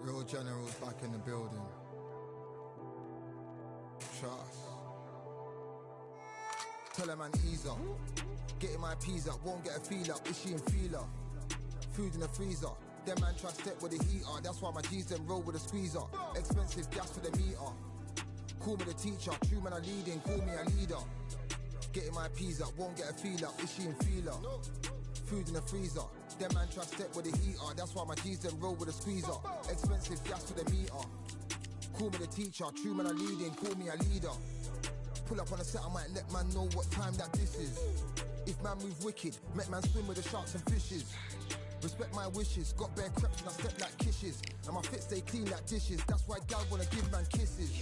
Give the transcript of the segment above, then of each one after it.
Real generals back in the building. Trust. Tell a man ease up. Getting my peas up, won't get a feel up. Is she in feeler? Food in the freezer. Them man try step with the heater. That's why my G's them roll with a squeezer. Expensive gas for the meter. Call me the teacher. True man I leading, call me a leader. Getting my peas up, won't get a feel up. Is she in feeler? Food in the freezer. Them man try step with the heater. That's why my G's them roll with a squeezer. Expensive gas for the meter. Call me the teacher. True man I leading, call me a leader. Pull up on a set, I might let man know what time that this is. If man move wicked, make man swim with the sharks and fishes. Respect my wishes, got bare creps and I step like kisses. And my fit stay clean like dishes, that's why gal wanna give man kisses.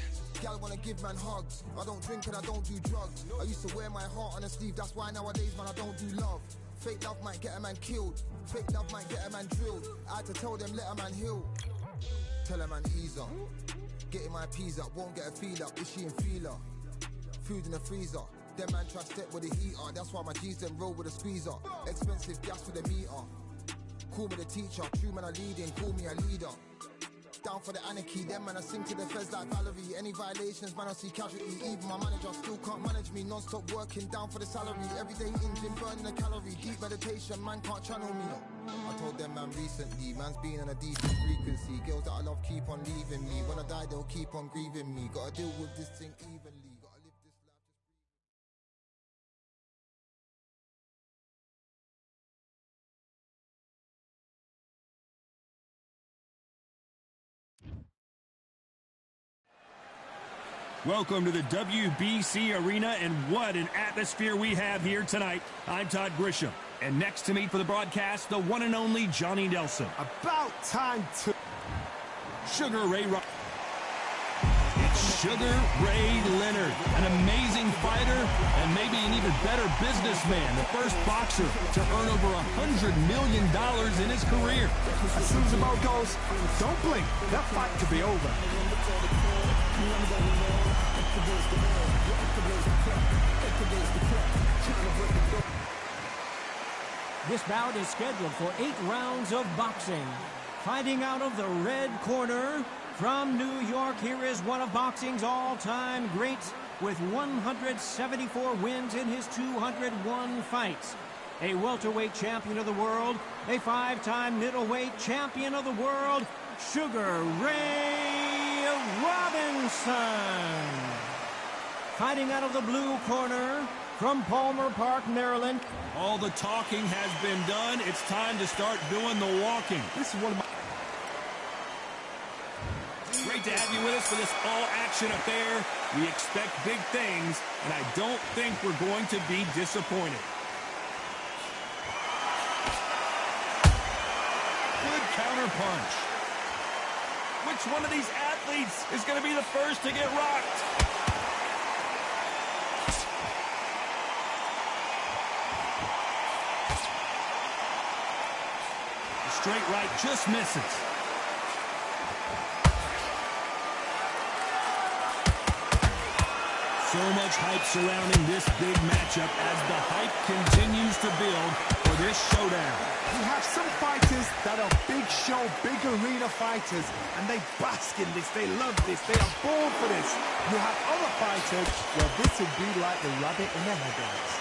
Gal wanna give man hugs, I don't drink and I don't do drugs. I used to wear my heart on a sleeve, that's why nowadays man I don't do love. Fake love might get a man killed, fake love might get a man drilled. I had to tell them let a man heal. Tell a man ease up, getting my peas up, won't get a feel up, is she in feeler? Food in the freezer, them man try step with the heater. That's why my G's them roll with a squeezer. Expensive gas for the meter. Call me the teacher, true man I leading, call me a leader. Down for the anarchy, them man I sing to the feds like Valerie. Any violations, man I see casualty. Even my manager still can't manage me. Non-stop working, down for the salary. Everyday engine, burning a calorie. Deep meditation, man can't channel me. I told them man recently, man's been on a decent frequency. Girls that I love keep on leaving me. When I die they'll keep on grieving me. Gotta deal with this thing evenly. Welcome to the WBC Arena, and what an atmosphere we have here tonight. I'm Todd Grisham, and next to me for the broadcast, the one and only Johnny Nelson. About time to... Sugar Ray It's Sugar Ray Leonard, an amazing fighter and maybe an even better businessman, the first boxer to earn over $100 million in his career. As soon as the ball goes, don't blink. That fight could be over. This bout is scheduled for 8 rounds of boxing. Fighting out of the red corner, from New York, here is one of boxing's all-time greats with 174 wins in his 201 fights. A welterweight champion of the world, a 5-time middleweight champion of the world, Sugar Ray Robinson. Fighting out of the blue corner, from Palmer Park, Maryland. All the talking has been done. It's time to start doing the walking. This is one of my... Great to have you with us for this all-action affair. We expect big things, and I don't think we're going to be disappointed. Good counter punch. Which one of these athletes is going to be the first to get rocked? Straight right just misses. So much hype surrounding this big matchup as the hype continues to build for this showdown. You have some fighters that are big show, big arena fighters, and they bask in this, they love this, they are born for this. You have other fighters where this would be like the rabbit in the headlights.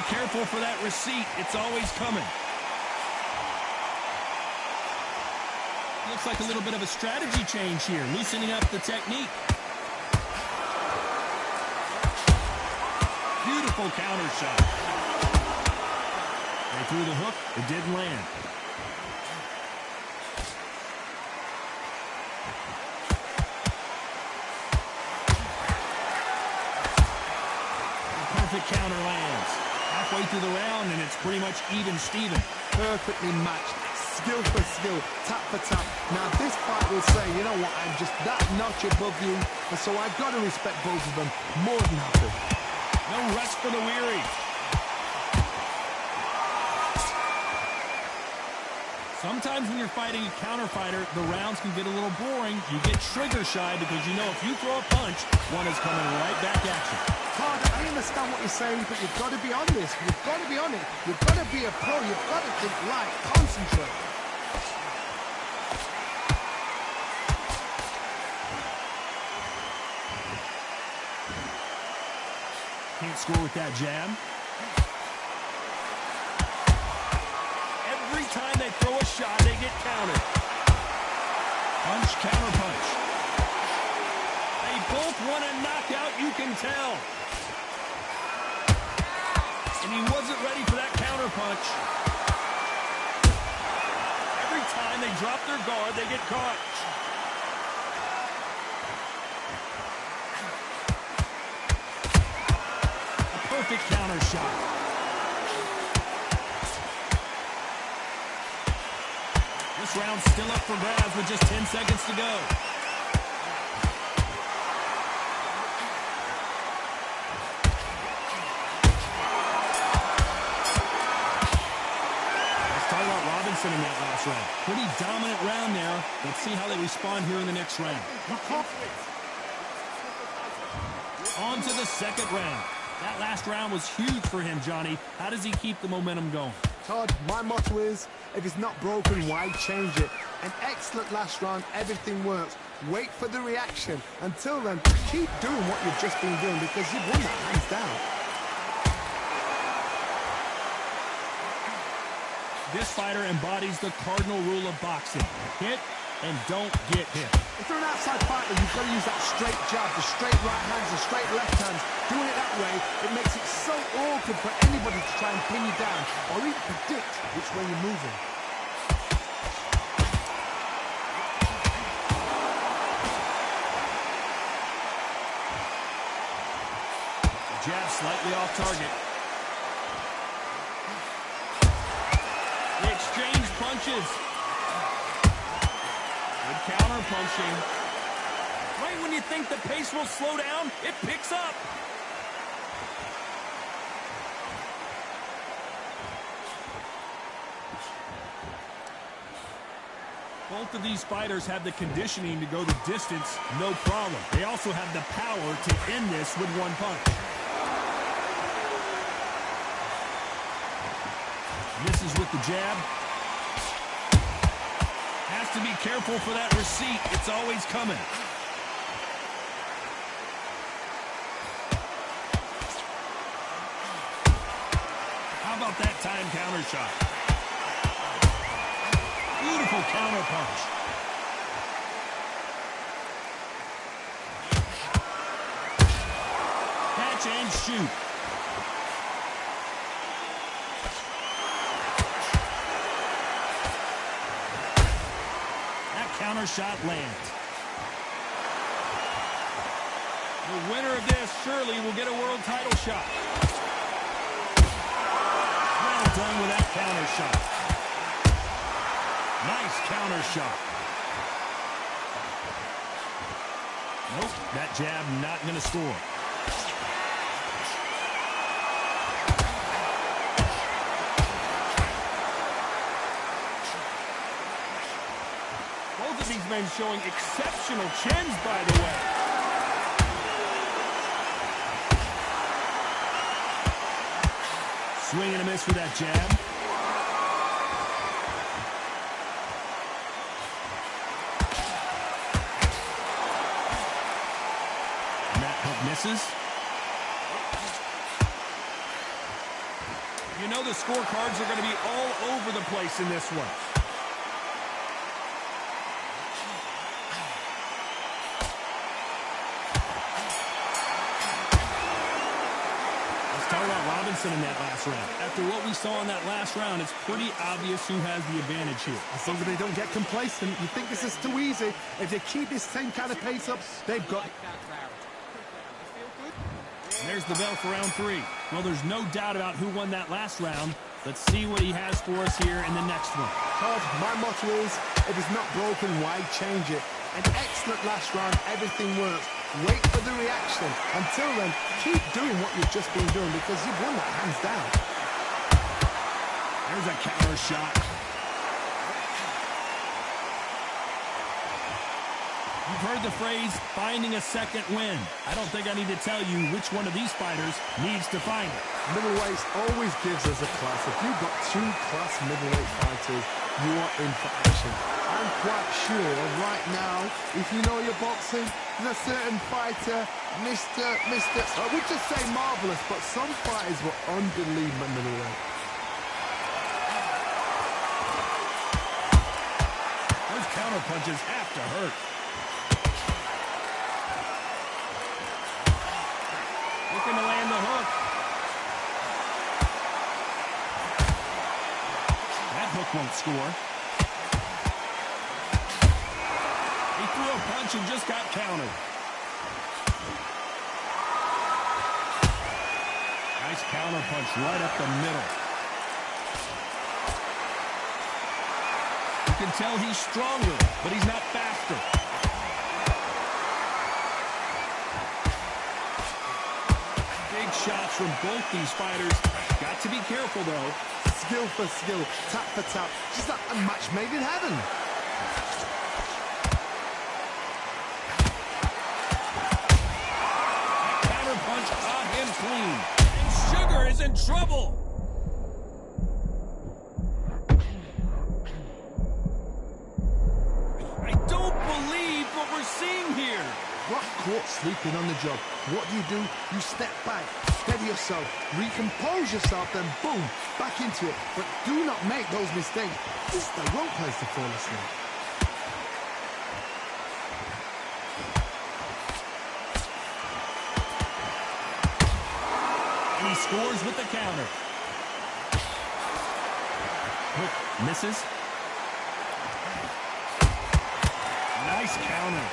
Careful for that receipt. It's always coming. Looks like a little bit of a strategy change here, loosening up the technique. Beautiful counter shot. They threw the hook. It didn't land. The perfect counter lands. Halfway through the round, and it's pretty much even Steven. Perfectly matched, skill for skill, tap for tap. Now this fight will say, you know what, I'm just that notch above you, and so I've got to respect both of them more than happy. No rest for the weary. Sometimes when you're fighting a counter fighter, the rounds can get a little boring. You get trigger shy because you know if you throw a punch, one is coming right back at you. Todd, I understand what you're saying, but you've got to be on this. You've got to be on it. You've got to be a pro. You've got to think light. Concentrate. Can't score with that jab. Every time they throw a shot, they get countered. Punch, counter punch. They both want a knockout, you can tell. And he wasn't ready for that counter punch. Every time they drop their guard, they get caught. A perfect counter shot. This round's still up for grabs with just 10 seconds to go. In that last round. Pretty dominant round there. Let's see how they respond here in the next round. On to the second round. That last round was huge for him, Johnny. How does he keep the momentum going? Todd, my motto is, if it's not broken, why change it? An excellent last round, everything works. Wait for the reaction. Until then, keep doing what you've just been doing because you've won that hands down. This fighter embodies the cardinal rule of boxing. Hit and don't get hit. If you're an outside fighter, you've got to use that straight jab, the straight right hands, the straight left hands. Doing it that way, it makes it so awkward for anybody to try and pin you down or even predict which way you're moving. Jab slightly off target. Exchange punches. Good counter punching. Right when you think the pace will slow down, it picks up. Both of these fighters have the conditioning to go the distance, no problem. They also have the power to end this with one punch. Misses with the jab. Has to be careful for that receipt. It's always coming. How about that time counter shot? Beautiful counter punch. Catch and shoot. Counter shot lands. The winner of this surely will get a world title shot. Well done with that counter shot. Nice counter shot. Nope, that jab not going to score. These men showing exceptional chins, by the way. Swing and a miss with that jab. And that hook misses. You know the scorecards are going to be all over the place in this one. In that last round. After what we saw in that last round, it's pretty obvious who has the advantage here. As long as they don't get complacent, you think this is too easy. If they keep this same kind of pace up, they've got it. And there's the bell for round 3. Well, there's no doubt about who won that last round. Let's see what he has for us here in the next one. Todd, my motto is, if it's not broken, why change it? An excellent last round, everything works. Wait for the reaction. Until then, keep doing what you've just been doing because you've won that hands down. There's a counter shot. You've heard the phrase, finding a second win. I don't think I need to tell you which one of these fighters needs to find it. Middleweight always gives us a class. If you've got two class middleweight fighters, you are in for action. I'm quite sure right now, if you know your boxing, there's a certain fighter, Mr. I would just say marvelous, but some fighters were unbelievable middleweight. Those counter punches have to hurt. Looking to land the hook. That hook won't score. He threw a punch and just got countered. Nice counter punch right up the middle. You can tell he's stronger, but he's not faster. Big shots from both these fighters. Got to be careful, though. Skill for skill, tap for tap. Just like a match made in heaven. That counter punch caught him clean. And Sugar is in trouble. I don't believe what we're seeing here. Got caught sleeping on the job. What do? You step back, steady yourself, recompose yourself, then boom, back into it. But do not make those mistakes. This is the wrong place to fall asleep. And he scores with the counter. Hook misses. Nice counter.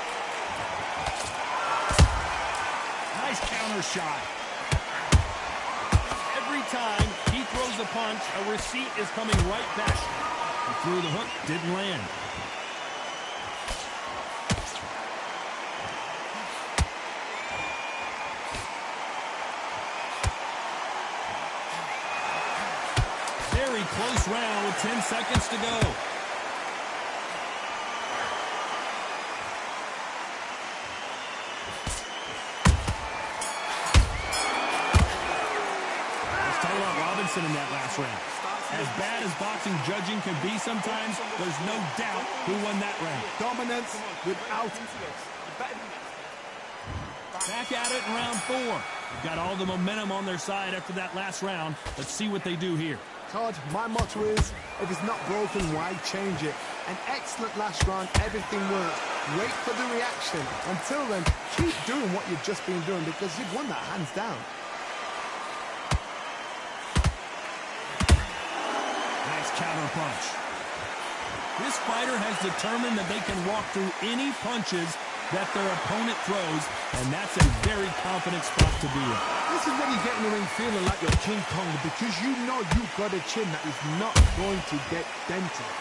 Nice counter shot. Every time he throws a punch, a receipt is coming right back. He threw the hook, didn't land. Very close round with 10 seconds to go. In that last round. As bad as boxing judging can be sometimes, there's no doubt who won that round. Dominance without... Back at it in round 4. They've got all the momentum on their side after that last round. Let's see what they do here. Todd, my motto is, if it's not broken, why change it? An excellent last round, everything works. Wait for the reaction. Until then, keep doing what you've just been doing because you've won that hands down. Counter punch. This fighter has determined that they can walk through any punches that their opponent throws, and that's a very confident spot to be in. This is when you get in the ring feeling like you're King Kong because you know you've got a chin that is not going to get dented.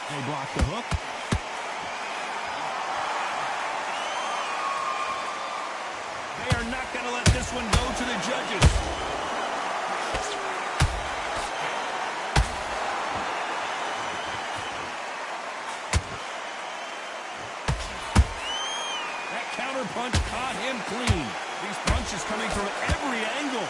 They block the hook. Not going to let this one go to the judges. That counter punch caught him clean. These punches coming from every angle.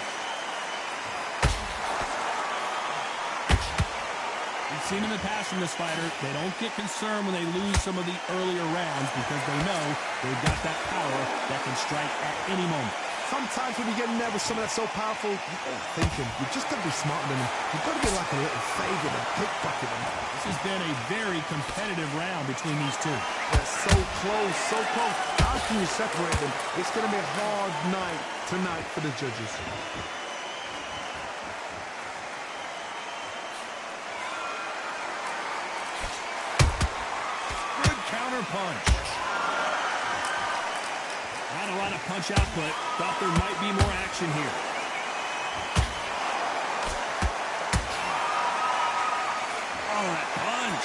We've seen in the past from this fighter, they don't get concerned when they lose some of the earlier rounds because they know they've got that power that can strike at any moment. Sometimes when you get in there with someone that's so powerful, you're thinking, you've just got to be smarter than them. You've got to be like a little favourite and pickpocket them. This has been a very competitive round between these two. They're so close, so close. How can you separate them? It's going to be a hard night tonight for the judges. Good counter punch. Not a lot of punch output. Thought there might be more action here. Oh, that punch.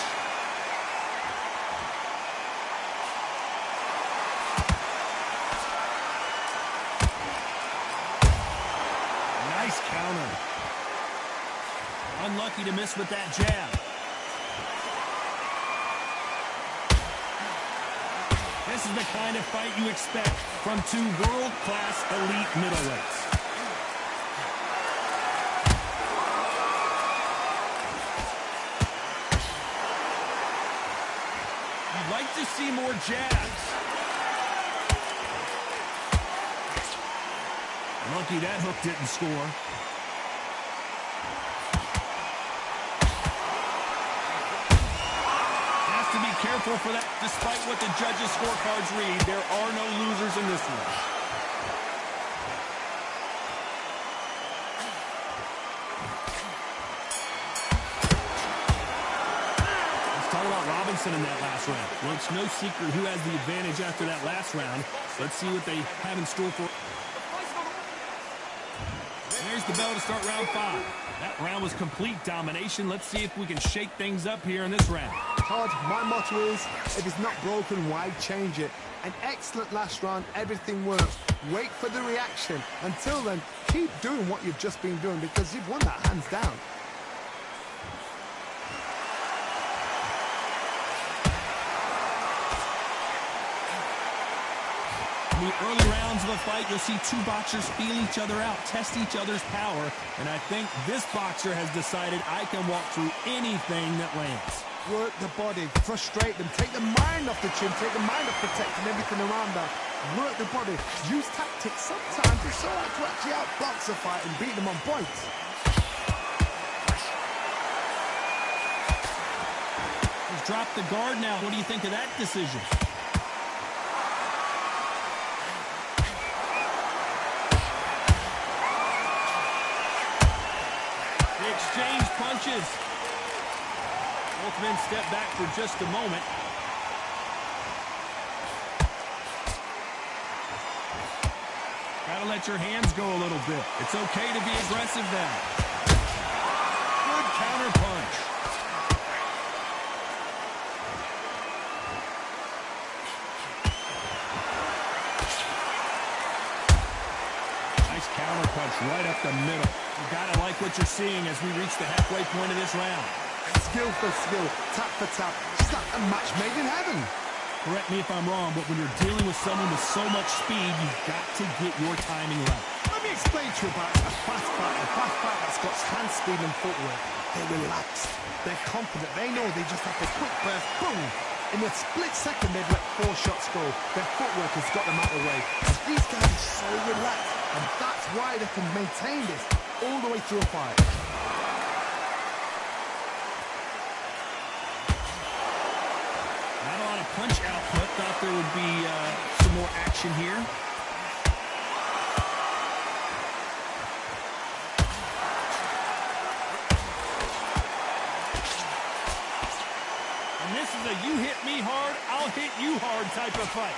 Nice counter. Unlucky to miss with that jab. This is the kind of fight you expect from two world-class elite middleweights. You'd like to see more jabs. Lucky that hook didn't score. To be careful for that. Despite what the judges' scorecards read, there are no losers in this one. Let's talk about Robinson in that last round. Well, it's no secret who has the advantage after that last round. Let's see what they have in store for. There's the bell to start round 5. That round was complete domination. Let's see if we can shake things up here in this round. Todd, my motto is, if it's not broken, why change it? An excellent last round, everything works. Wait for the reaction. Until then, keep doing what you've just been doing because you've won that hands down. In the early rounds of a fight, you'll see two boxers feel each other out, test each other's power, and I think this boxer has decided I can walk through anything that lands. Work the body, frustrate them, take the mind off the chin, take the mind off protecting everything around that. Work the body, use tactics. Sometimes it's all right to actually outbox a fight and beat them on points. He's dropped the guard now. What do you think of that decision? They exchange punches. Both men step back for just a moment. Gotta let your hands go a little bit. It's okay to be aggressive now. Good counter punch. Nice counter punch right up the middle. You gotta like what you're seeing as we reach the halfway point of this round. Skill for skill, tap for tap. It's like a match made in heaven. Correct me if I'm wrong, but when you're dealing with someone with so much speed, you've got to get your timing right. Let me explain to you about a fast fight that's got hand speed and footwork. They're relaxed. They're confident. They know they just have a quick burst, boom. In a split second, they've let 4 shots go. Their footwork has got them out of the way. And these guys are so relaxed, and that's why they can maintain this all the way through a fight. Punch output. Thought there would be some more action here. And this is a you hit me hard, I'll hit you hard type of fight.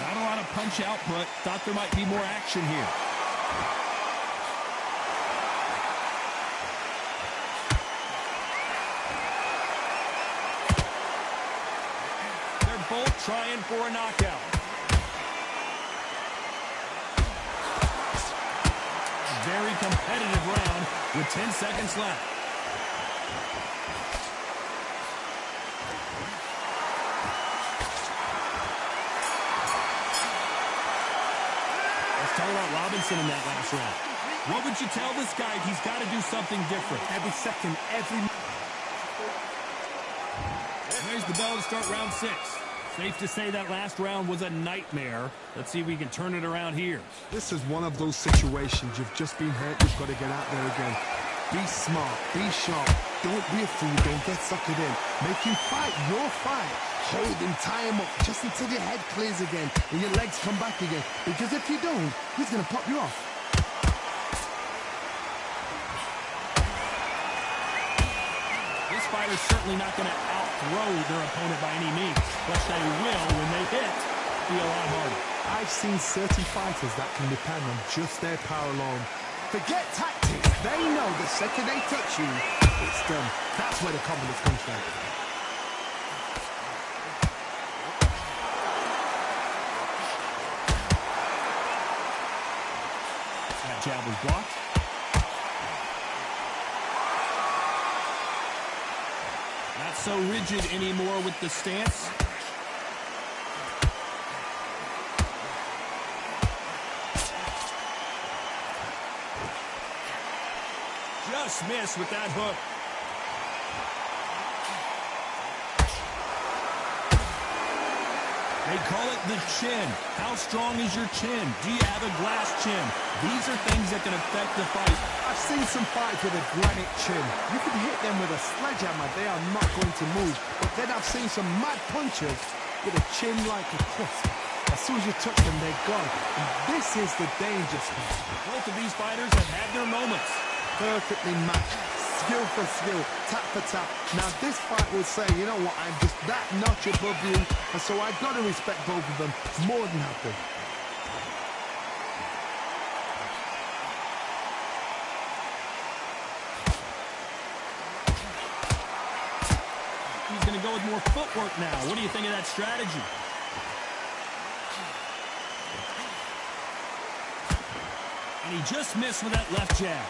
Not a lot of punch output. Thought there might be more action here. Both trying for a knockout. Very competitive round with 10 seconds left. Let's talk about Robinson in that last round. What would you tell this guy? He's got to do something different. Every second, every... There's the bell to start round 6. Safe to say that last round was a nightmare. Let's see if we can turn it around here. This is one of those situations. You've just been hurt. You've got to get out there again. Be smart. Be sharp. Don't be a fool. Don't get suckered in. Make him fight your fight. Hold him, tie him up just until your head clears again and your legs come back again. Because if you don't, he's going to pop you off. This fighter's certainly not going to outthrow their opponent by any means, but they will, when they hit, be a lot harder. I've seen certain fighters that can depend on just their power alone. Forget tactics. They know the second they touch you, it's done. That's where the confidence comes from. jab was blocked. Not so rigid anymore with the stance. Just missed with that hook. They call it the chin. How strong is your chin? Do you have a glass chin? These are things that can affect the fight. I've seen some fights with a granite chin. You can hit them with a sledgehammer. They are not going to move. But then I've seen some mad punchers with a chin like a crisp. As soon as you touch them, they're gone. And this is the danger spot. Both of these fighters have had their moments. Perfectly matched. Skill for skill, tap for tap. Now this fight will say, you know what, I'm just that notch above you, and so I've got to respect both of them more than happy. He's going to go with more footwork now. What do you think of that strategy? And he just missed with that left jab.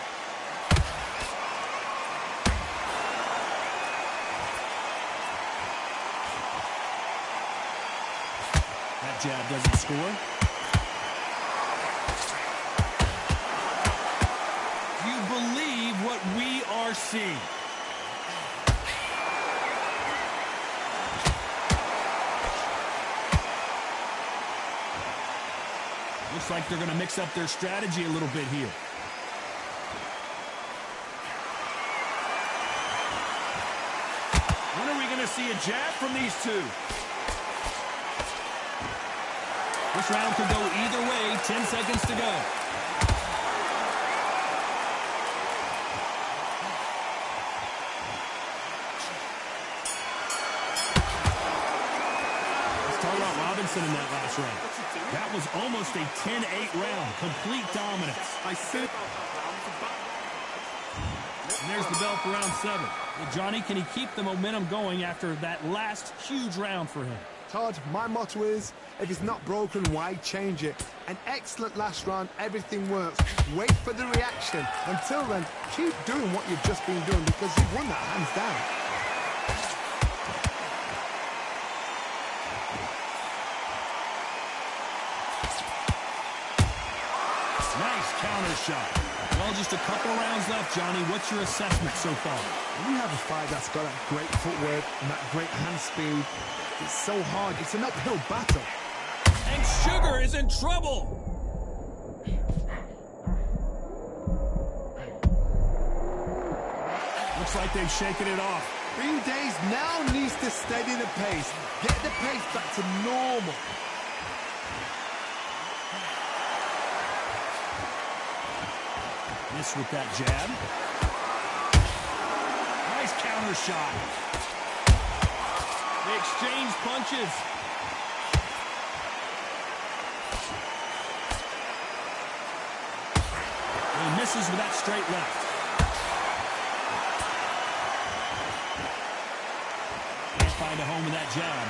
That jab doesn't score. Do you believe what we are seeing? Looks like they're going to mix up their strategy a little bit here. When are we going to see a jab from these two? This round could go either way. 10 seconds to go. Let's talk about Robinson in that last round. That was almost a 10-8 round. Complete dominance. I said. And there's the bell for round 7. Well, Johnny, can he keep the momentum going after that last huge round for him? Todd, my motto is, if it's not broken, why change it? An excellent last round, everything works. Wait for the reaction. Until then, keep doing what you've just been doing because you've won that hands down. Nice counter shot. Well, just a couple rounds left, Johnny. What's your assessment so far? When you have a fight that's got that great footwork and that great hand speed, it's so hard. It's an uphill battle. And Sugar is in trouble. Looks like they've shaken it off. Green Days now needs to steady the pace. Get the pace back to normal. Miss with that jab. Nice counter shot. They exchange punches. He misses with that straight left. Can't find a home with that jab.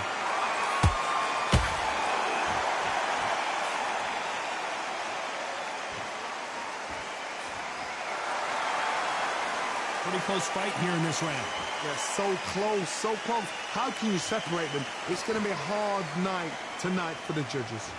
Pretty close fight here in this round. They're so close, so close. How can you separate them? It's going to be a hard night tonight for the judges.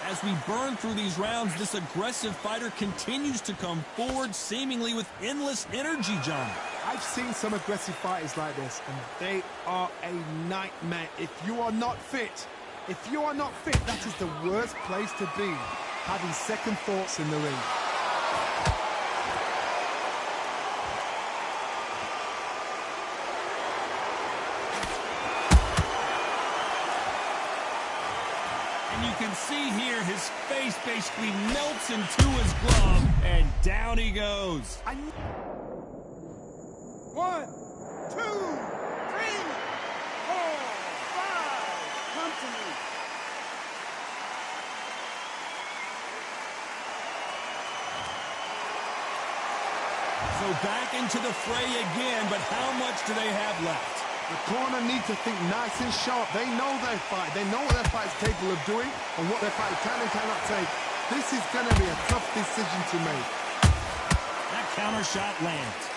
As we burn through these rounds, this aggressive fighter continues to come forward, seemingly with endless energy, John. I've seen some aggressive fighters like this, and they are a nightmare. If you are not fit, that is the worst place to be. Having second thoughts in the ring. And you can see here his face basically melts into his glove, and down he goes. 1, 2, 3, 4, 5. Come to me. So back into the fray again, but how much do they have left? The corner need to think nice and sharp. They know their fight. They know what their fight's capable of doing and what their fight can and cannot take. This is going to be a tough decision to make. That counter shot lands.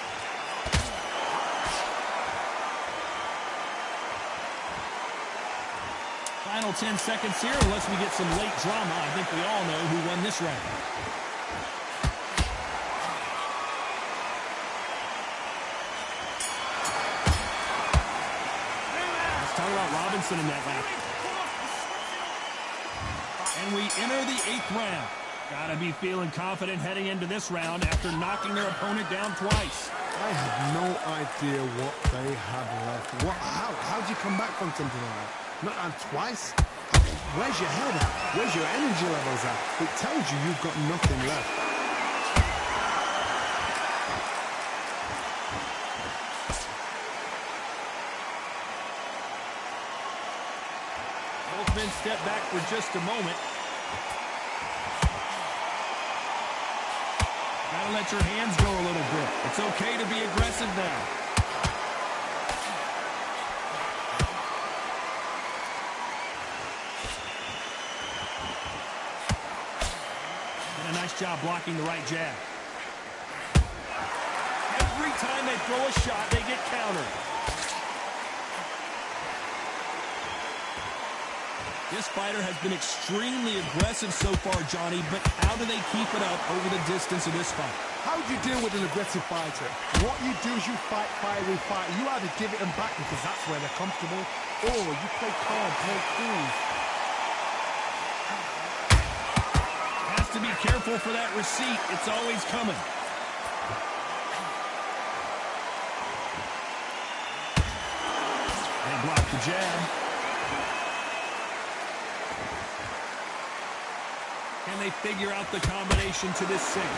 Final 10 seconds here, unless we get some late drama. I think we all know who won this round. Let's talk about Robinson in that lap. And we enter the 8th round. Gotta be feeling confident heading into this round after knocking their opponent down twice. I have no idea what they have left. How do you come back from something like that? Not on twice? Where's your head at? Where's your energy levels at? It tells you you've got nothing left. Both men step back for just a moment. Gotta let your hands go a little bit. It's okay to be aggressive now. A nice job blocking the right jab. Every time they throw a shot, they get countered. This fighter has been extremely aggressive so far, Johnny, but how do they keep it up over the distance of this fight? How do you deal with an aggressive fighter? What you do is you fight fire with fight. You either give it them back because that's where they're comfortable, or you play calm, play cool. Has to be careful for that receipt. It's always coming. They block the jab. Can they figure out the combination to this single?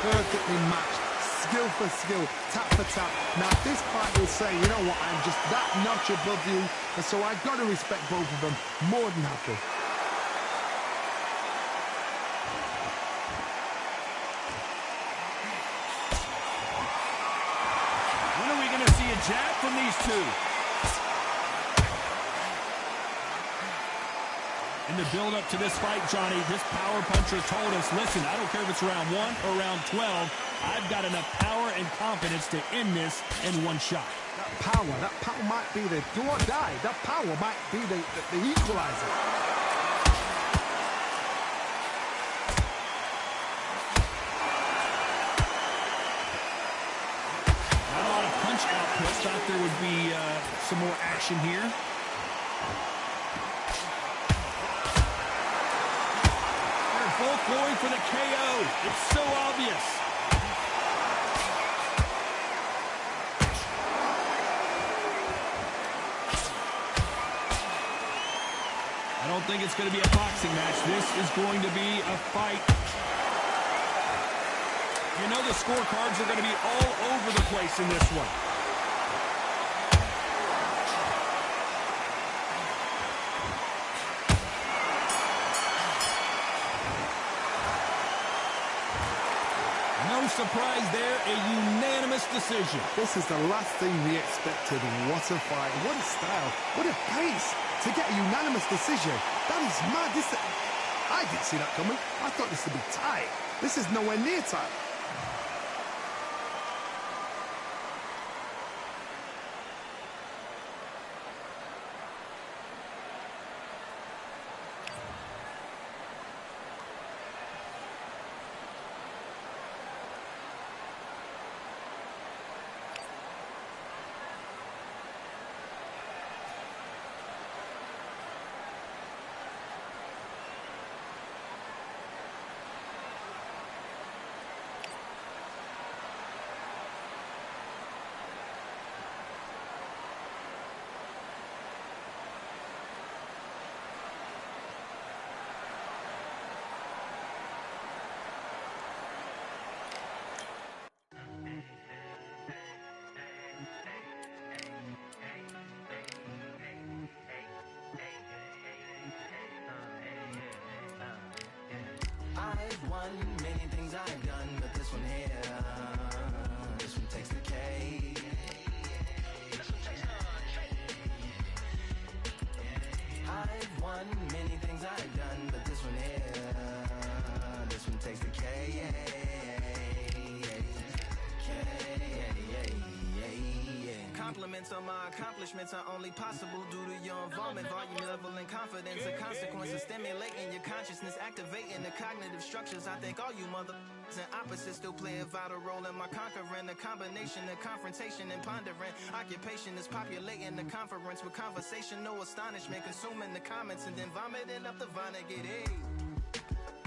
Perfectly matched, skill for skill, tap for tap. Now this fight will say, you know what, I'm just that notch above you, and so I've got to respect both of them more than happy. When are we going to see a jab from these two? In the build-up to this fight, Johnny, this power puncher told us, listen, I don't care if it's round 1 or round 12, I've got enough power and confidence to end this in one shot. That power might be the do or die. That power might be the equalizer. Not a lot of punch output. Thought there would be some more action here. Both going for the KO. It's so obvious. I don't think it's going to be a boxing match. This is going to be a fight. You know the scorecards are going to be all over the place in this one. No surprise there, a unanimous decision. This is the last thing we expected. What a fight, what a style, what a pace to get a unanimous decision. That is mad. I didn't see that coming. I thought this would be tight. This is nowhere near tight. I've won many things I've done, but this one here, this one takes the cake. sense of my accomplishments are only possible due to your involvement, volume, level, and confidence. A consequence of stimulating your consciousness, activating the cognitive structures. I think all you and opposites still play a vital role in my conquering. The combination of confrontation and pondering. Occupation is populating the conference with conversational astonishment, consuming the comments and then vomiting up the Vonnegut. Hey.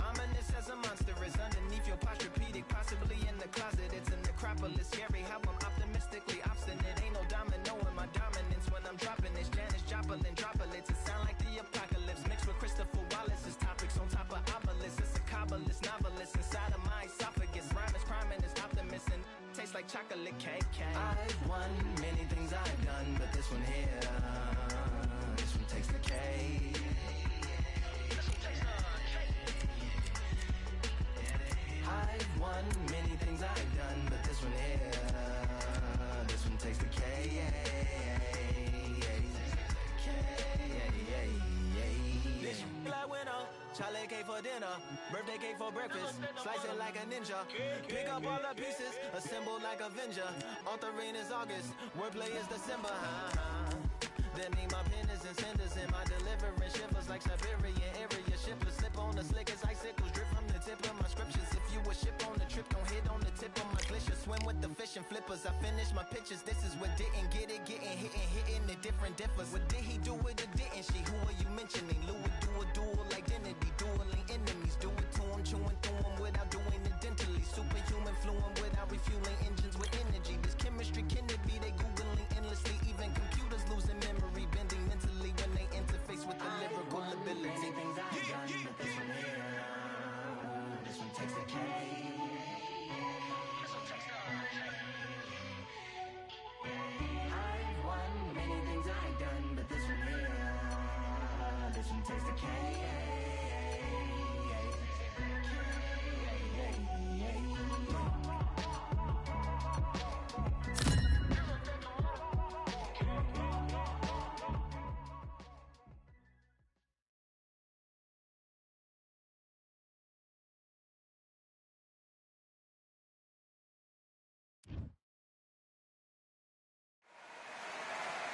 Ominous as a monster is underneath your posturepedic, possibly in the closet. It's a necropolis, scary how I'm optimistically obstinate. Ain't no domino in my dominance when I'm dropping this. Janis Joplin droplets, it sound like the apocalypse mixed with Christopher Wallace's topics on top of obelisks. It's a kabbalist novelist inside of my esophagus. Rhyme is priming, is optimist and tastes like chocolate cake. I've won many things I've done, but this one here, this one takes the cake. I've won many things I've done, but this one here, this one takes the K. Like winner, Charlie cake for dinner, birthday cake for breakfast, slice it like a ninja, pick up all the pieces, assemble like Avenger. Authoring is August, wordplay is December. That mean my pen is in cinders and my deliverance shivers like Siberian area shippers. Slip on the slickest icicles, drip from the tip of my scriptures. If you a ship on the trip, don't hit on the tip of my glacier. Swim with the fish and flippers. I finish my pitches. This is what didn't get it, getting hitting the different differs. What did he do with it? Didn't she? Who are you mentioning? Lou would do a dual identity, dueling enemies. Do it to him, chewing through him without doing it dentally. Superhuman, fluent without refueling engines with energy. This chemistry can it be? They googling endlessly. Even computers losing memory, bending mentally when they interface with the lyrical ability. Things I've done, but this one here, this one takes the cake. I've won many things I've done, but this one here, this one takes the cake.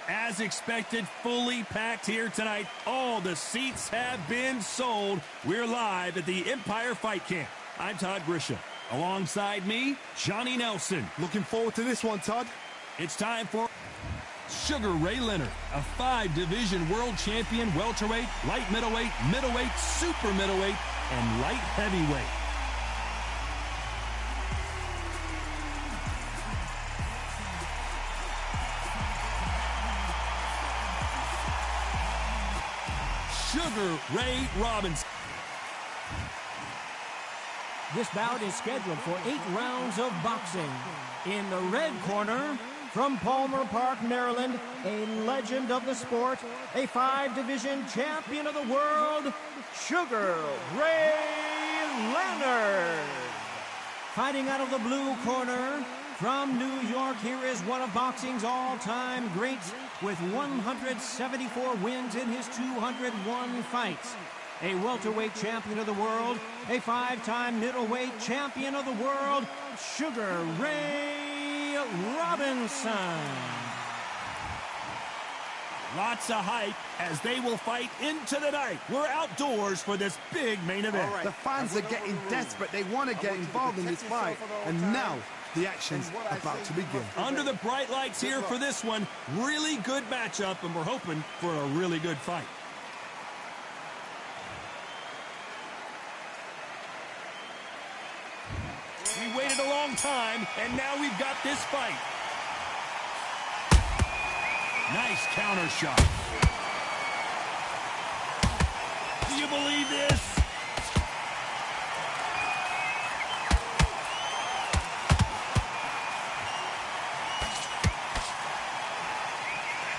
As expected, fully packed here tonight. All the seats have been sold. We're live at the Empire Fight Camp. I'm Todd Grisham. Alongside me, Johnny Nelson. Looking forward to this one, Todd. It's time for Sugar Ray Leonard, a 5-division world champion, welterweight, light middleweight, super middleweight, and light heavyweight. Sugar Ray Robinson. This bout is scheduled for 8 rounds of boxing. In the red corner, from Palmer Park, Maryland, a legend of the sport, a 5-division champion of the world, Sugar Ray Leonard. Fighting out of the blue corner, from New York, here is one of boxing's all-time greats with 174 wins in his 201 fights. A welterweight champion of the world, a 5-time middleweight champion of the world, Sugar Ray Robinson. Lots of hype as they will fight into the night. We're outdoors for this big main event. The fans are getting desperate. They want to get involved in this fight. And now the action's about to begin. Under the bright lights here for this one. Really good matchup, and we're hoping for a really good fight. We waited a long time, and now we've got this fight. Nice counter shot. Do you believe this?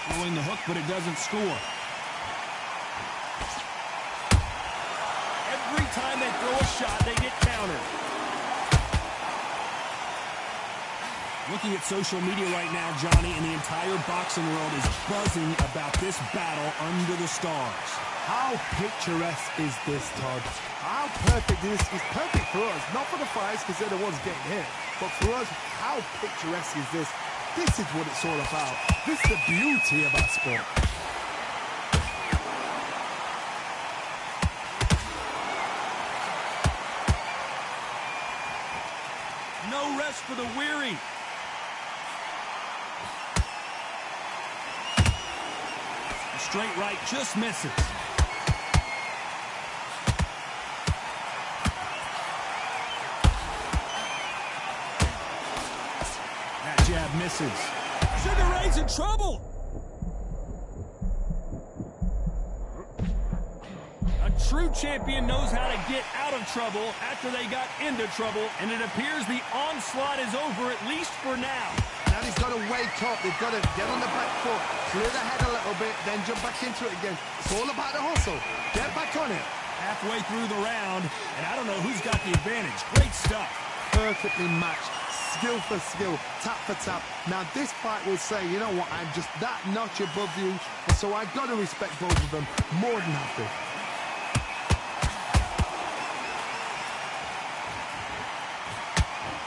Throwing the hook, but it doesn't score. Every time they throw a shot, they get countered. Looking at social media right now, Johnny, and the entire boxing world is buzzing about this battle under the stars. How picturesque is this, Todd? How perfect is this? It's perfect for us. Not for the fighters because they're the ones getting hit. But for us, how picturesque is this? This is what it's all about. This is the beauty of our sport. No rest for the weary. The straight right just misses. That jab misses. Sugar Ray's in trouble. A true champion knows how to get out of trouble after they got into trouble, and it appears the onslaught is over, at least for now. Now he's got to wake up. They've got to get on the back foot, clear the head a little bit, then jump back into it again. It's all about the hustle. Get back on it. Halfway through the round, and I don't know who's got the advantage. Great stuff. Perfectly matched. Skill for skill, tap for tap. Now this fight will say, you know what, I'm just that notch above you, and so I've got to respect both of them more than happy.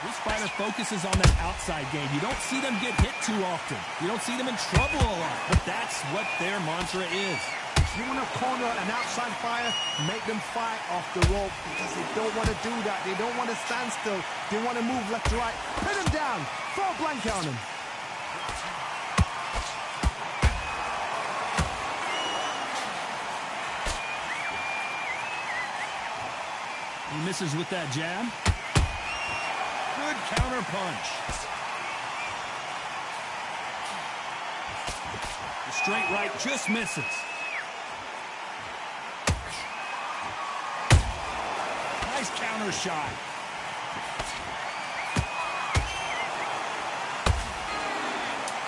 This fighter focuses on that outside game. You don't see them get hit too often. You don't see them in trouble a lot, but that's what their mantra is. If you want to corner an outside fighter, make them fight off the rope, because they don't want to do that. They don't want to stand still. They want to move left to right. Pin them down. Throw a blanket on them. He misses with that jab. Good counter punch. The straight right just misses. Nice counter shot.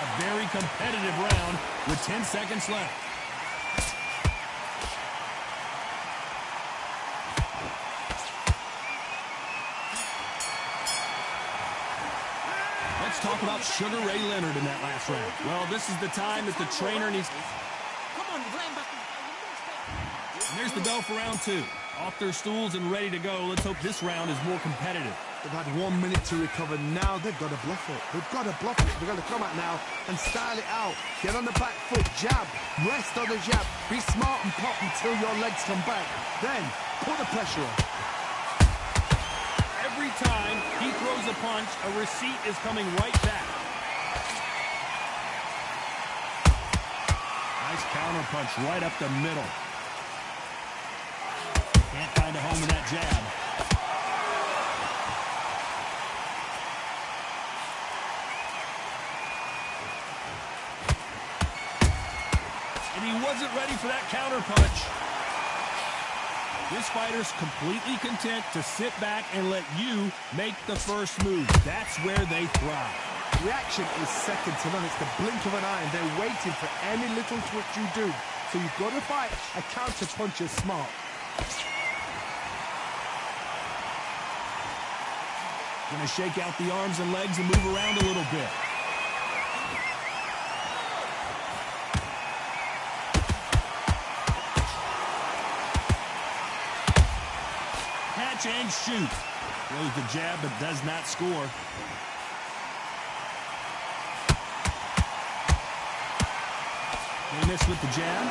A very competitive round with 10 seconds left. Let's talk about Sugar Ray Leonard in that last round. Well, this is the time that the trainer needs. And there's the bell for round two. Off their stools and ready to go. Let's hope this round is more competitive. They've had 1 minute to recover. Now they've got to bluff it. They've got to bluff it. They've got to come out now and style it out. Get on the back foot, jab, rest on the jab. Be smart and pop until your legs come back. Then put the pressure on. Every time he throws a punch, a receipt is coming right back. Nice counter punch right up the middle. Can't find a home with that jab. And he wasn't ready for that counter punch. This fighter's completely content to sit back and let you make the first move. That's where they thrive. Reaction is second to none. It's the blink of an eye, and they're waiting for any little twitch you do. So you've got to fight a counter puncher smart. Gonna shake out the arms and legs and move around a little bit. Catch and shoot. Throws the jab but does not score. They miss with the jab.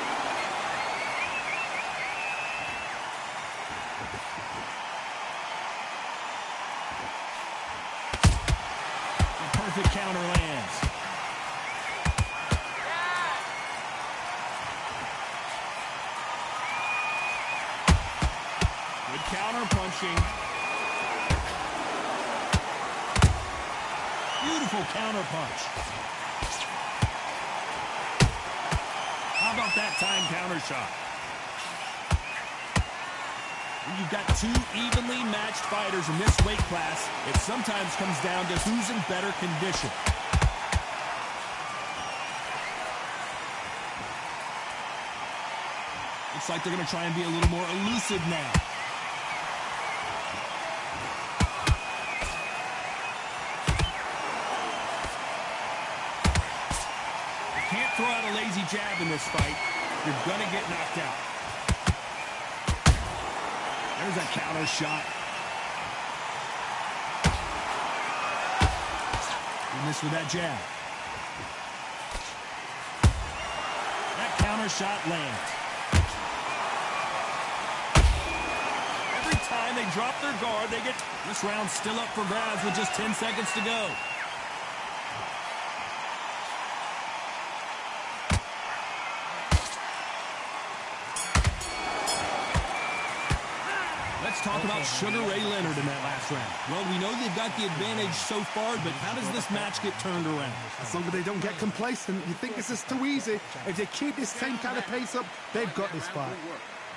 Perfect counter lands. Good counter punching. Beautiful counter punch. How about that time counter shot? When you've got two evenly matched fighters in this weight class, it sometimes comes down to who's in better condition. Looks like they're going to try and be a little more elusive now. You can't throw out a lazy jab in this fight. You're going to get knocked out. There's a counter shot. And this with that jab. counter shot lands. Every time they drop their guard, they get this round still up for grabs with just 10 seconds to go. Let's talk about Sugar Ray Leonard in that last round. Well, we know they've got the advantage so far, but how does this match get turned around? As long as they don't get complacent, you think this is too easy. If they keep this same kind of pace up, they've got this fight.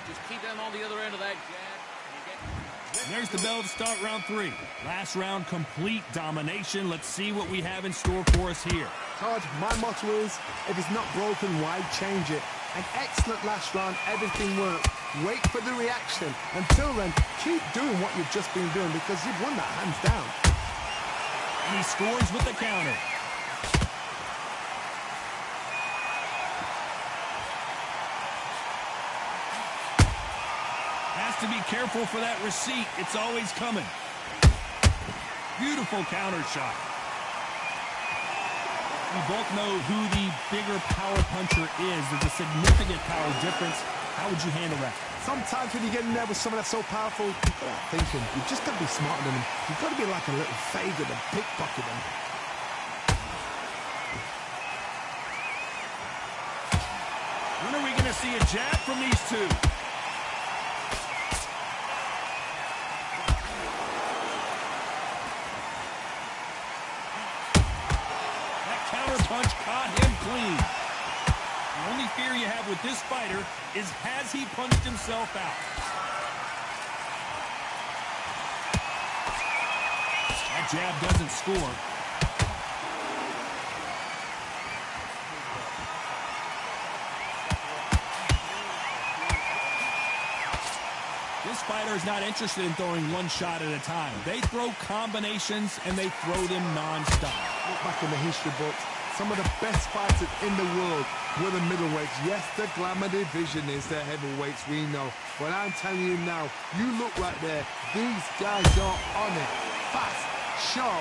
Just keep them on the other end of that jab. There's the bell to start round 3. Last round, complete domination. Let's see what we have in store for us here. Todd, my motto is, if it's not broken, why change it? An excellent last round, everything worked. Wait for the reaction. Until then, keep doing what you've just been doing because you've won that hands down. And he scores with the counter. Has to be careful for that receipt. It's always coming. Beautiful counter shot. We both know who the bigger power puncher is. There's a significant power difference. How would you handle that? Sometimes when you get in there with someone that's so powerful, you've got to thinking. You've just got to be smarter than them. You've got to be like a little faggot and pickpocket them. When are we going to see a jab from these two? That counter punch caught him clean. The only fear you have with this fighter is, has he punched himself out? That jab doesn't score. This fighter is not interested in throwing one shot at a time. They throw combinations, and they throw them non-stop. Look back in the history books. Some of the best fighters in the world were the middleweights. Yes, the glamour division is the heavyweights, we know. But I'm telling you now, you look right there, these guys are on it. Fast, sharp,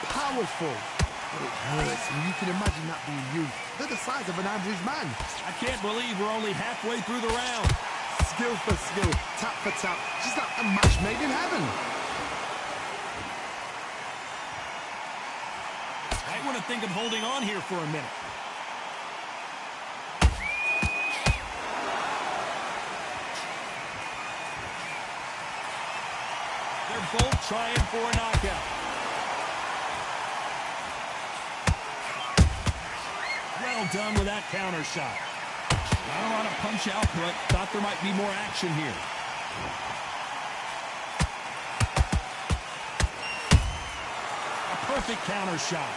powerful. But it hurts, and you can imagine that being you. They're the size of an average man. I can't believe we're only halfway through the round. Skill for skill, tap for tap, just like a match made in heaven. I want to think of holding on here for a minute. They're both trying for a knockout. Well done with that counter shot. Not a lot of punch output. Thought there might be more action here. A perfect counter shot.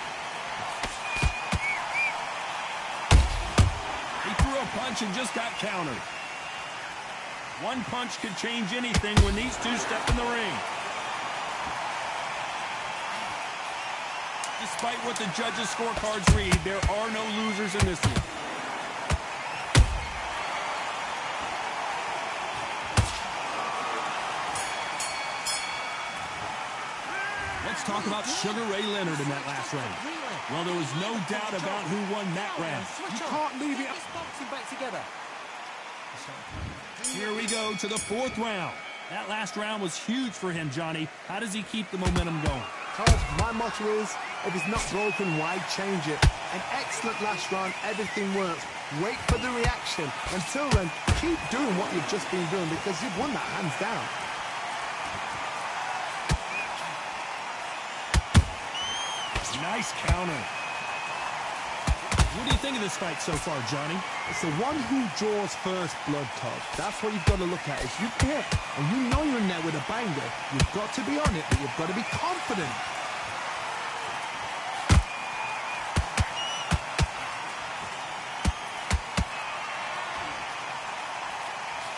He threw a punch and just got countered. One punch could change anything when these two step in the ring. Despite what the judges' scorecards read, there are no losers in this one. Let's talk about Sugar Ray Leonard in that last round. Well, there was no doubt about who won that round. You can't leave it. Boxing back together. Here we go to the 4th round. That last round was huge for him, Johnny. How does he keep the momentum going? Todd, my motto is, if it's not broken, why change it? An excellent last round, everything works. Wait for the reaction. Until then, keep doing what you've just been doing because you've won that hands down. Nice counter. What do you think of this fight so far, Johnny? It's the one who draws first blood, Todd. That's what you've got to look at. If you hit and you know you're in there with a banger, you've got to be on it, but you've got to be confident.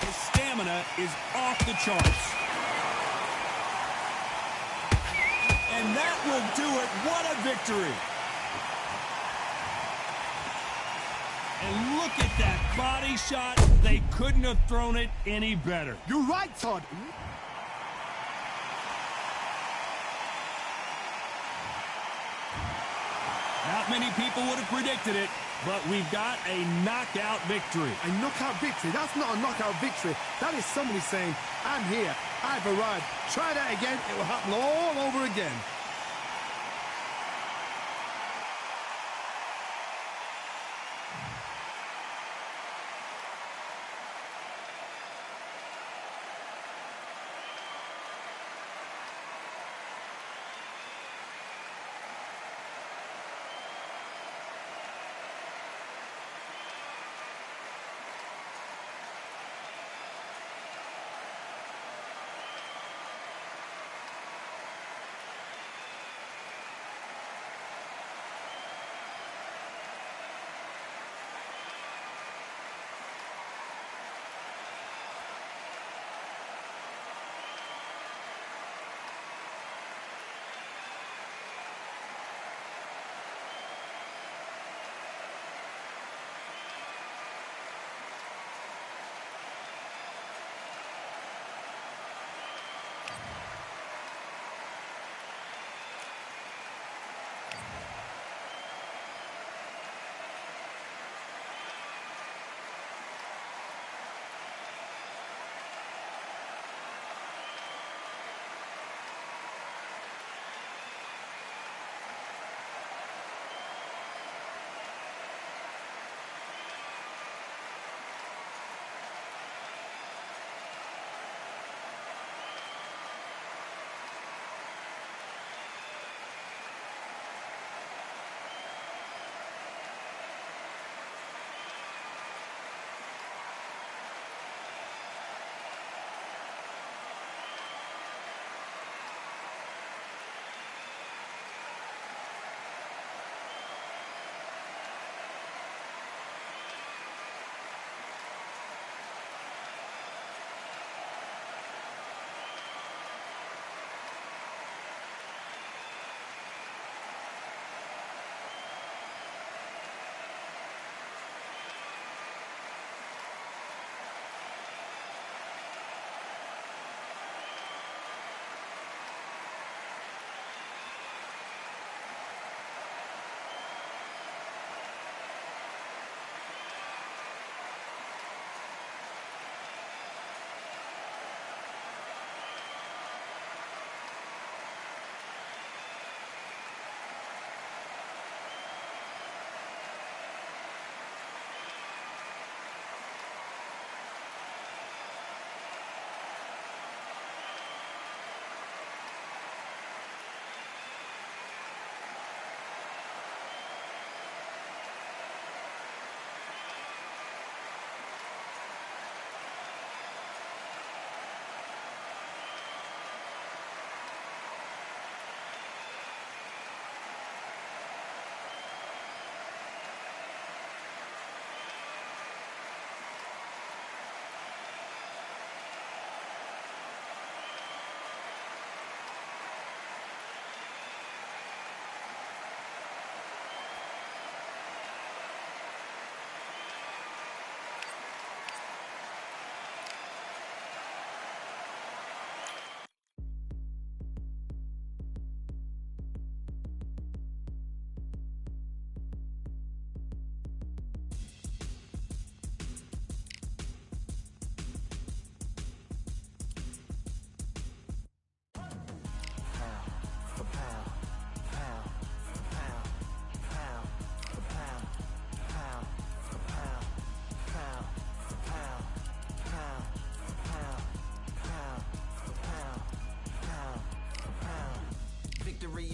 His stamina is off the charts. And that will do it. What a victory. And look at that body shot. They couldn't have thrown it any better. You're right, Todd. Not many people would have predicted it, but we've got a knockout victory. A knockout victory? That's not a knockout victory. That is somebody saying, I'm here, I've arrived. Try that again, it will happen all over again.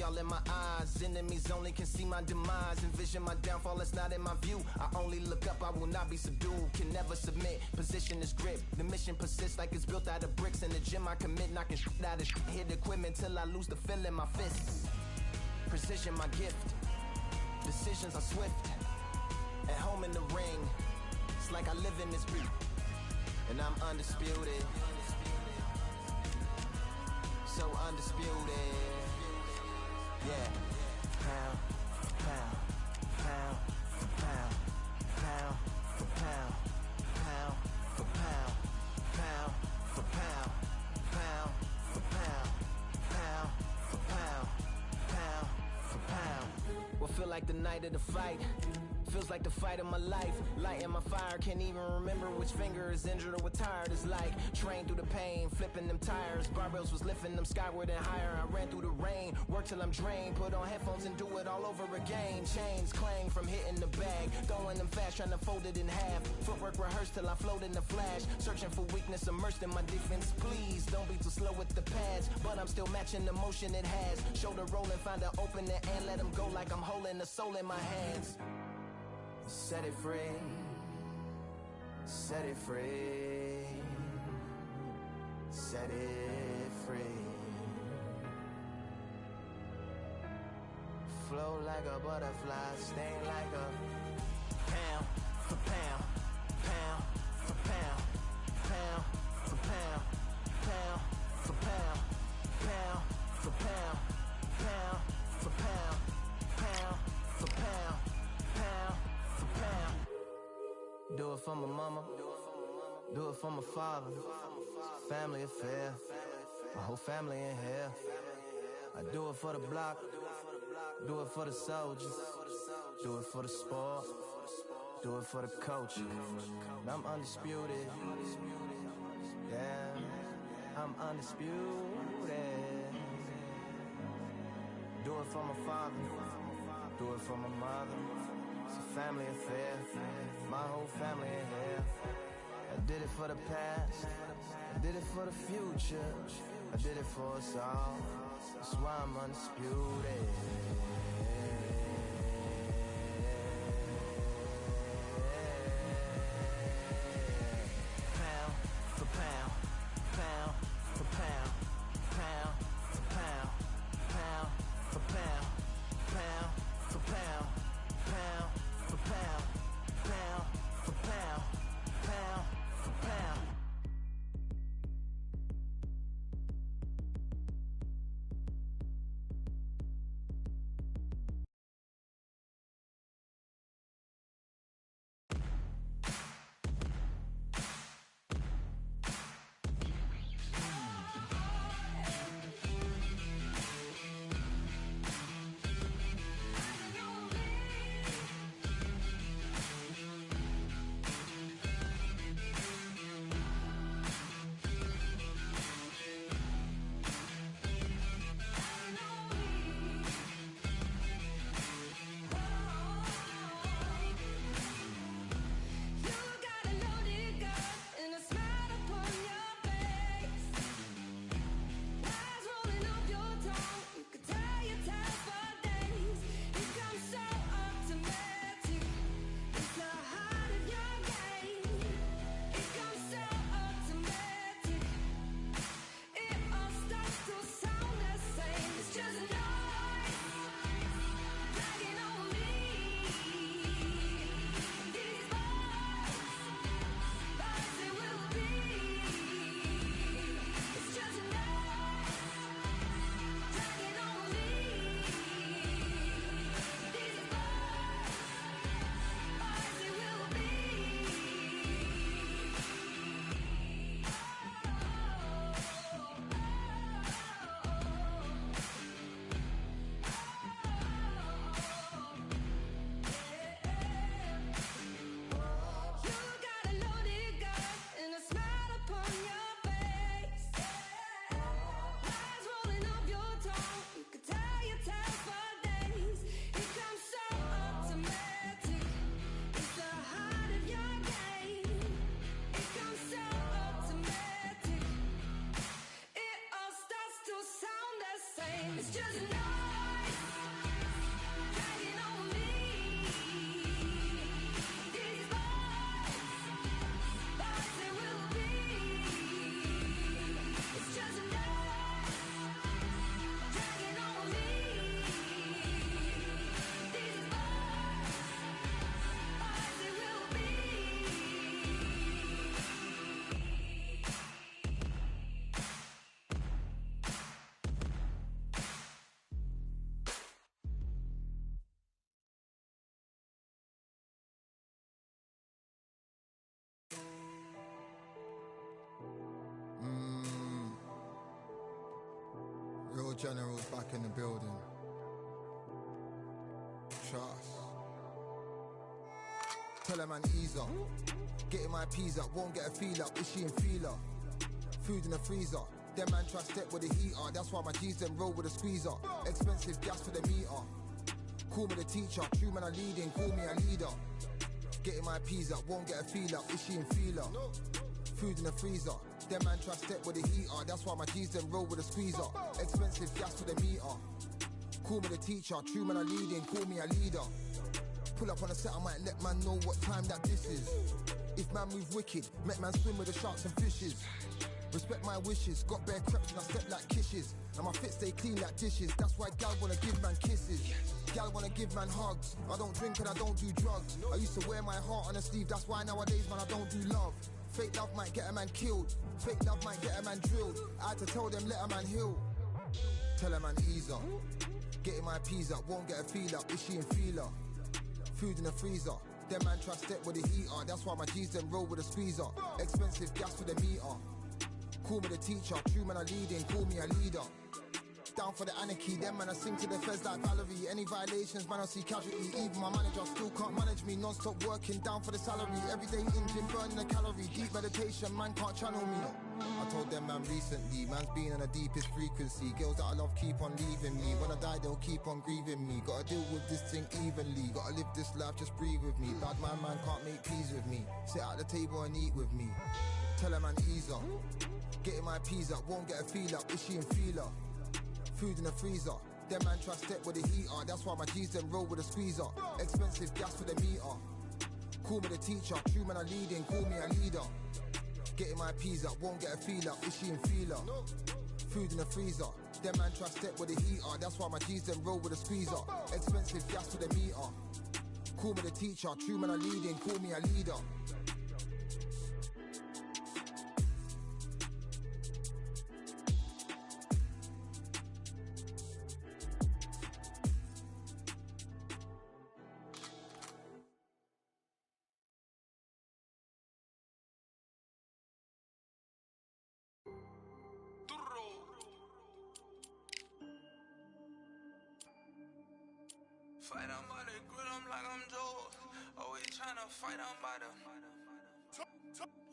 All in my eyes, enemies only can see my demise. Envision my downfall, it's not in my view. I only look up, I will not be subdued. Can never submit, position is grip. The mission persists like it's built out of bricks. In the gym I commit, knocking shit out of shit. Hit equipment till I lose the feel in my fists. Precision my gift, decisions are swift. At home in the ring, it's like I live in this beat. And I'm undisputed, so undisputed. Yeah. Pound for pound, pound for pound, pound for pound, pound for pound, pound for pound, pound for pound, pound for pound, pound for pound. We're feel like the night of the fight. Feels like the fight of my life. Lighting my fire, can't even remember which finger is injured or what tired is like. Train through the pain, flipping them tires. Barbells was lifting them skyward and higher. I ran through the rain, work till I'm drained. Put on headphones and do it all over again. Chains clang from hitting the bag. Throwing them fast, trying to fold it in half. Footwork rehearsed till I float in the flash. Searching for weakness, immersed in my defense. Please, don't be too slow with the pads. But I'm still matching the motion it has. Shoulder rolling, find an opening and let them go like I'm holding the soul in my hands. Set it free, set it free, set it free. Flow like a butterfly, sting like a pound for pound, pound for pound, pound for pound, pound for pound, pound for pound, pound for pound, pound for pound, pound. Do it for my mama, do it for my father. Family affair, my whole family in here. I do it for the block, do it for the soldiers, do it for the sport, do it for the culture. I'm undisputed, yeah, I'm undisputed. Do it for my father, do it for my mother. It's a family affair, my whole family in here. I did it for the past, I did it for the future, I did it for us all. That's why I'm undisputed. Pound for pound, pound for pound, pound for pound, pound for pound, pound for pound, pound for pound, pound for pound, pound for pound. Real General's back in the building. Trust. Tell her man ease up. Getting my peas up, won't get a feel up. Is she in feeler? Food in the freezer. Them man try step with the heater. That's why my G's them roll with a squeezer. Expensive gas for the meter. Call me the teacher. True man I leading, call me a leader. Getting my peas up, won't get a feel up. Is she in feeler? Food in the freezer. Them man try step with the heater. That's why my G's them roll with a squeezer. Expensive gas for the meter. Call me the teacher. True man I leading, call me a leader. Pull up on a set, I might let man know what time that this is. If man move wicked, make man swim with the sharks and fishes. Respect my wishes, got bare creps and I step like kisses. And my fit stay clean like dishes, that's why gal wanna give man kisses. Gal wanna give man hugs, I don't drink and I don't do drugs. I used to wear my heart on a sleeve, that's why nowadays man I don't do love. Fake love might get a man killed, fake love might get a man drilled. I had to tell them let a man heal. Tell a man ease up, getting my peas up, won't get a feel up, is she in feeler? Food in the freezer. Them man try step with the heater. That's why my G's them roll with a squeezer. Expensive gas for the meter. Call me the teacher. True man I leading, call me a leader. Down for the anarchy. Them man I sing to the feds like Valerie. Any violations man I see casualty. Even my manager still can't manage me. Non-stop working down for the salary. Everyday engine burning a calorie. Deep meditation man can't channel me. I told them man recently, man's been on the deepest frequency. Girls that I love keep on leaving me. When I die they'll keep on grieving me. Gotta deal with this thing evenly. Gotta live this life, just breathe with me. Bad man can't make peace with me. Sit at the table and eat with me. Tell a man ease up. Getting my peas up, won't get a feel up. Is she in feeler? Food in the freezer. Them man try step with the heater. That's why my G's them roll with a squeezer. Expensive gas for the meter. Call me the teacher. True man I leading, call me a leader. Getting my peas up, won't get a feel up. Is she in feeler? Food in the freezer. Them man try step with the heater. That's why my G's them roll with a squeezer. Expensive gas for the meter. Call me the teacher. True man I leading, call me a leader. Fight on by the grill, I'm like I'm Joe. Always tryna fight on by the.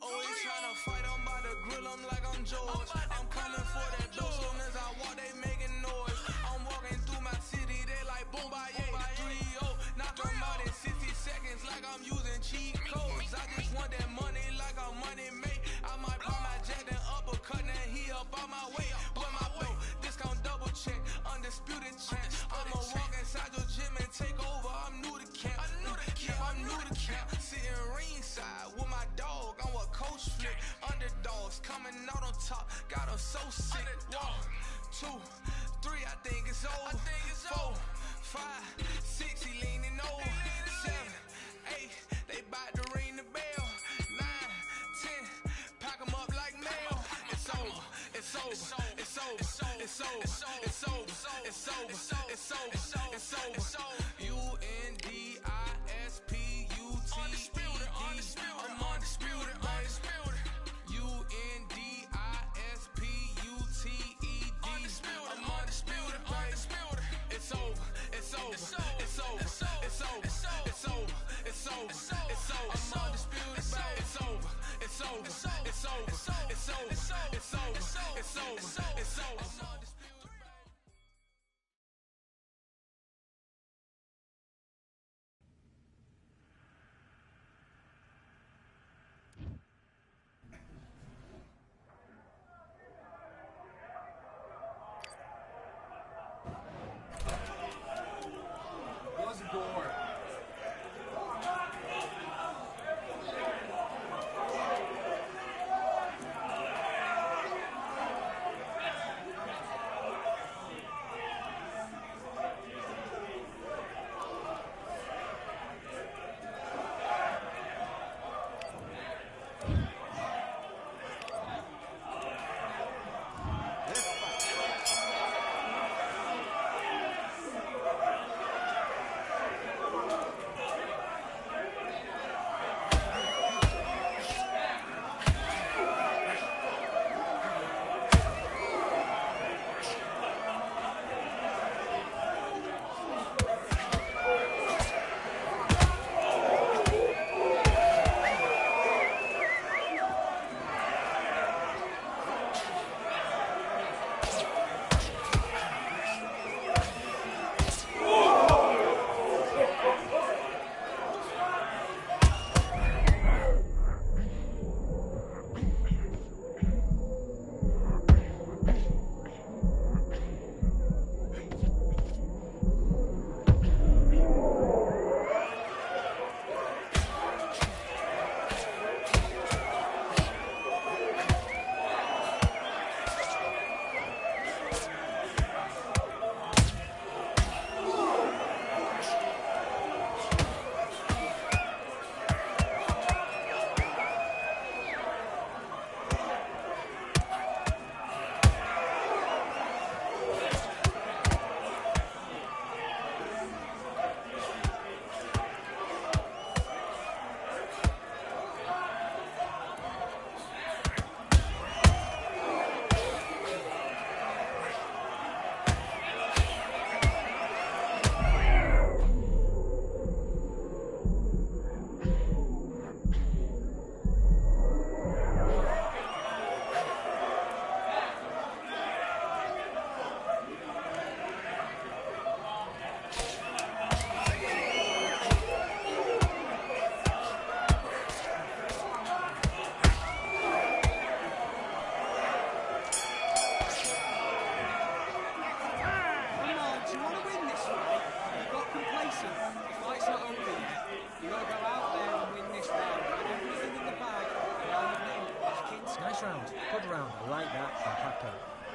Always tryna fight on by the grill, I'm like I'm George. I'm coming for that dough, soon as I walk, they making noise. I'm walking through my city, they like boom by 3-0. Knock them out in 60 seconds, like I'm using cheat codes. I just want that money, like I'm money made. I might pop my jack and uppercut, and he up on my way. Where my way? Discount double check, undisputed champ. I'ma walk inside your gym and take over. I'm new to camp. I'm new to camp. Sitting ringside with my dog. I'm what coach flip. Underdogs coming out on top. Got them so sick. 1, 2, 3. I think it's over. 4, 5, 6. He leaning over. 7, 8. They bout to ring the bell. 9, 10. Pack them up like mail. It's over. It's over. It's over. It's over. It's over. It's over. It's over. It's over. UNDISPUTED. I'm undisputed. UNDISPUTED. I'm undisputed. It's over. It's over. It's over. It's over. It's over. It's over. It's over. It's over. I'm undisputed. It's over. It's over. It's over. It's over. It's over. It's over. It's over. It's over.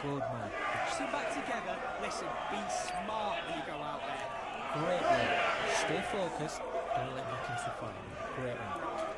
Good man. Sit back together. Listen, be smart when you go out there. Great work. Stay focused. Don't let McKinsey follow you. Great one.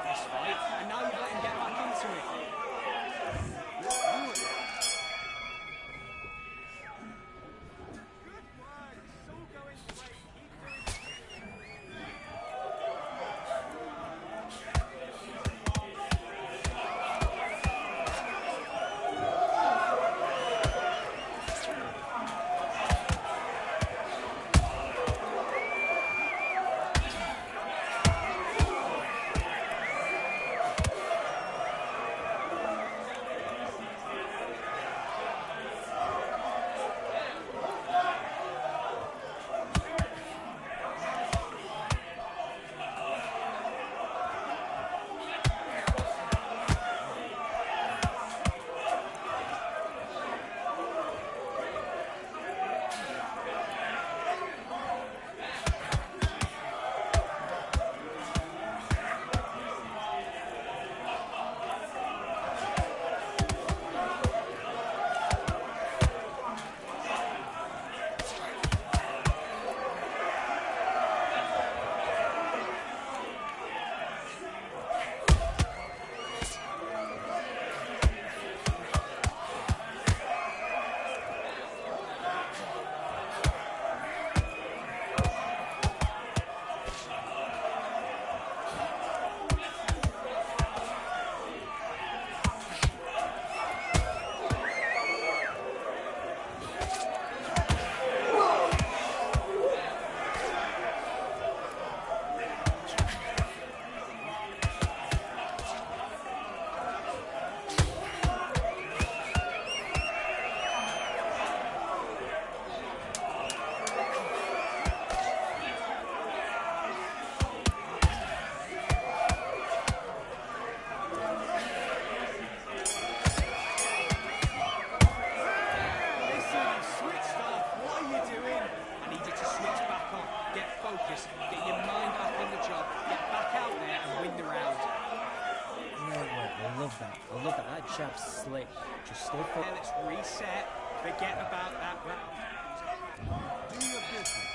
this fight, and now you've let him get back into it. I love that. That jab's slick. Just stay focused. Let's reset. Forget about that round. Do your business.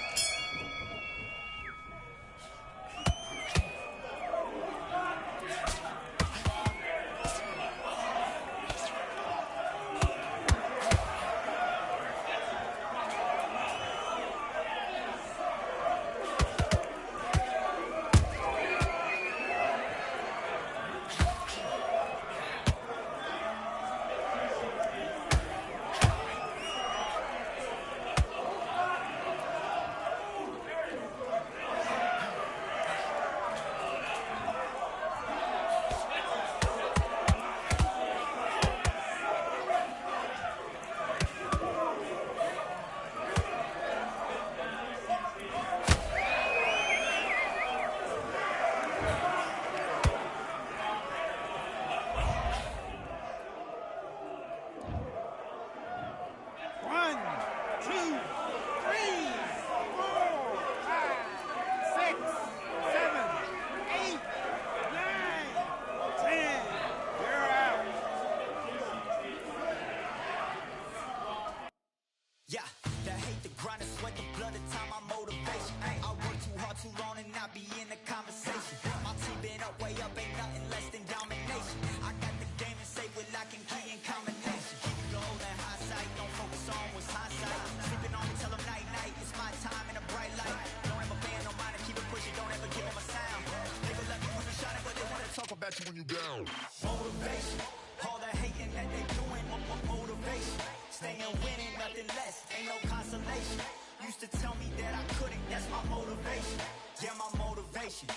When you down. Motivation, all the hating that they doing, motivation. Staying winning, nothing less, ain't no consolation. Used to tell me that I couldn't, that's my motivation. Yeah, my motivation,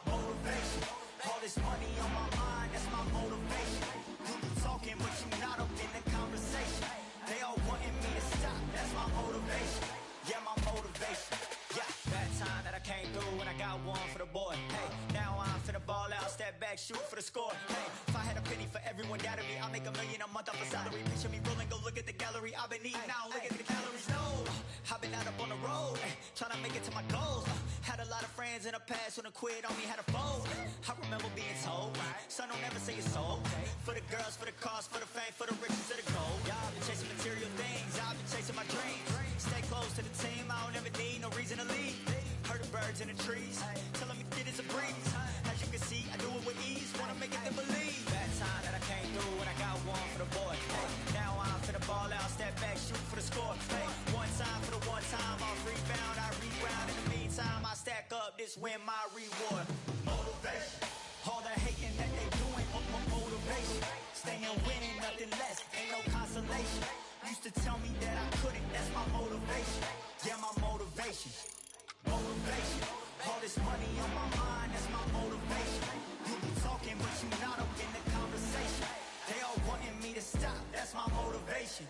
motivation. All this money on my mind, that's my motivation. You talking, but you not up in the conversation. They all wanting me to stop, that's my motivation. Yeah, my motivation. Yeah, that time that I came through and I got one for the boy. Hey, now I'm finna ball out, step back, shoot for the score. Hey, if I had a penny for everyone doubted me, I'll make $1 million a month off a salary. Picture me rolling, go look at the gallery. I've been eating now, look at the calories. No, I've been out up on the road, trying to make it to my goals. Had a lot of friends in the past when I quit on me, had a fold. I remember being told, son, don't ever say it's sold. For the girls, for the cars, for the fame, for the riches, for the gold. Yeah, I've been chasing material things, I've been chasing my dreams. Stay close to the team, I don't ever need no reason to leave. Heard the birds in the trees, telling me it is a breeze. As you can see, I do it with ease. win my reward. Motivation. All the hating that they doing, motivation. Staying winning, nothing less, ain't no consolation. Used to tell me that I couldn't, that's my motivation. Yeah, my motivation. Motivation. All this money on my mind, that's my motivation. You be talking, but you not up in the conversation. They all wanting me to stop, that's my motivation.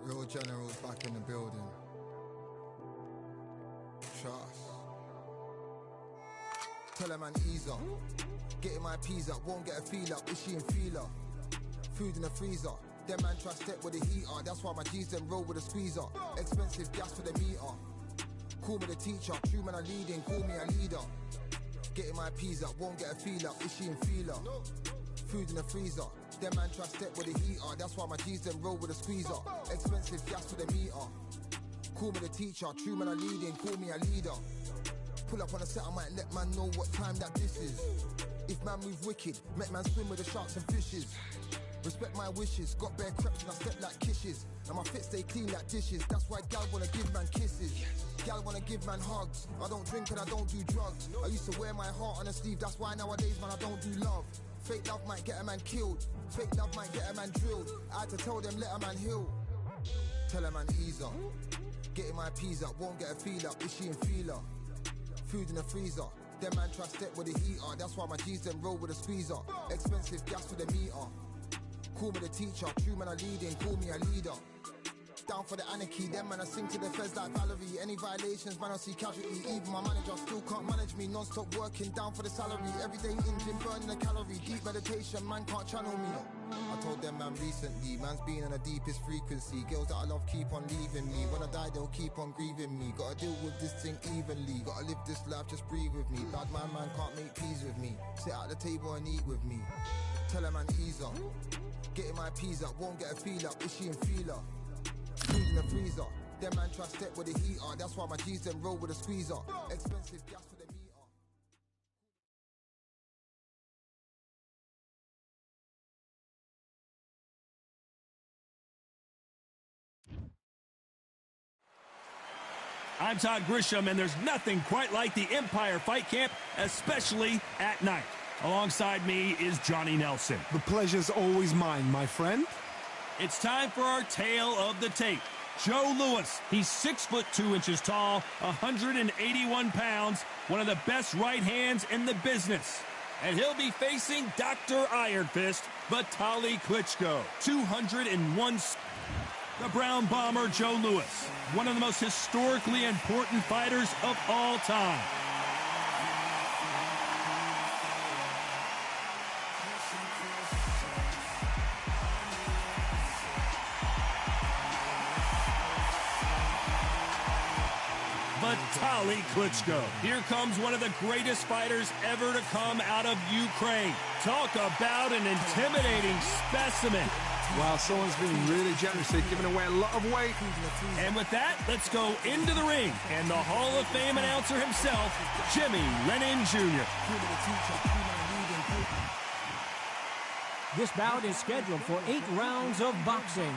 Real generals back in the building. Trust. Tell a man ease up. Getting my peas up, won't get a feel up. Is she in feeler? Food in the freezer. Them man try step with the heater. That's why my G's them roll with a squeezer. Expensive gas for the meter. Call me the teacher. True man I leading, call me a leader. Getting my peas up, won't get a feel up. Is she in feeler? Food in the freezer. Them man try step with the heater. That's why my G's them roll with a squeezer. Expensive gas for the meter. Call me the teacher. True man I leading, call me a leader. Pull up on a set, I might let man know what time that this is. If man move wicked, make man swim with the sharks and fishes. Respect my wishes, got bare creps and I step like kisses. And my fit stay clean like dishes. That's why gal wanna give man kisses. Gal wanna give man hugs. I don't drink and I don't do drugs. I used to wear my heart on a sleeve. That's why nowadays man I don't do love. Fake love might get a man killed. Fake love might get a man drilled. I had to tell them let a man heal. Tell a man ease up. Getting my peas up, won't get a feel up. Is she in feeler? Food in the freezer. Them man try step with the heater. That's why my G's them roll with a squeezer. Expensive gas for the meter. Call me the teacher. True man I leading, call me a leader. Down for the anarchy, them man I sing to the feds like Valerie. Any violations, man I see casualty. Even my manager still can't manage me. Non-stop working, down for the salary. Everyday engine, burning a calorie. Deep meditation, man can't channel me. I told them man recently, man's been on the deepest frequency. Girls that I love keep on leaving me. When I die they'll keep on grieving me. Gotta deal with this thing evenly. Gotta live this life, just breathe with me. Bad man can't make peace with me. Sit at the table and eat with me. Tell a man ease up. Getting my peas up, won't get a feel up. Is she in feeler? Food in the freezer. Them man try step with the heater. That's why my G's them roll with a squeezer. Expensive gas for the I'm Todd Grisham, and there's nothing quite like the Empire Fight Camp, especially at night. Alongside me is Johnny Nelson. The pleasure's always mine, my friend. It's time for our tale of the tape. Joe Louis, he's 6'2" tall, 181 pounds, one of the best right hands in the business. And he'll be facing Dr. Iron Fist, Vitaly Klitschko, 201. The Brown Bomber Joe Louis, one of the most historically important fighters of all time. Vitaly Klitschko. Here comes one of the greatest fighters ever to come out of Ukraine. Talk about an intimidating specimen. Wow, someone's been really generous here, giving away a lot of weight. And with that, let's go into the ring. And the Hall of Fame announcer himself, Jimmy Lennon Jr. This bout is scheduled for 8 rounds of boxing.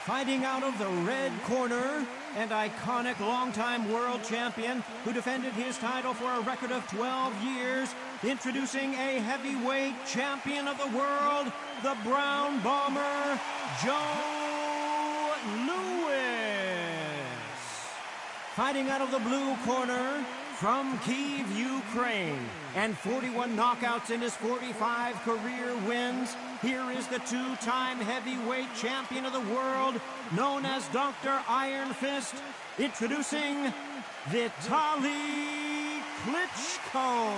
Fighting out of the red corner, and iconic longtime world champion who defended his title for a record of 12 years, introducing a heavyweight champion of the world, the Brown Bomber, Joe Louis. Fighting out of the blue corner, from Kyiv, Ukraine, and 41 knockouts in his 45 career wins, here is the two-time heavyweight champion of the world, known as Dr. Iron Fist, introducing Vitaly Klitschko.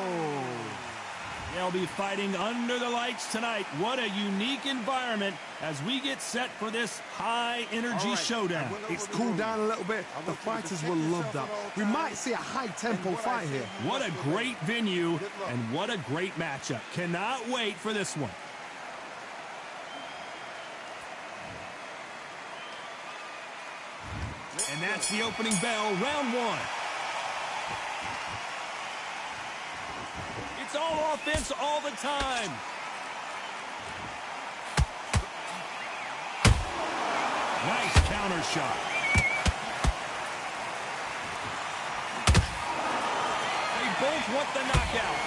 They'll be fighting under the lights tonight. What a unique environment as we get set for this high-energy showdown. It's cooled down a little bit. The fighters will love that. We might see a high-tempo fight here. What a great venue and what a great matchup. Cannot wait for this one. And that's the opening bell, round one. It's all offense all the time. Nice counter shot. They both want the knockout.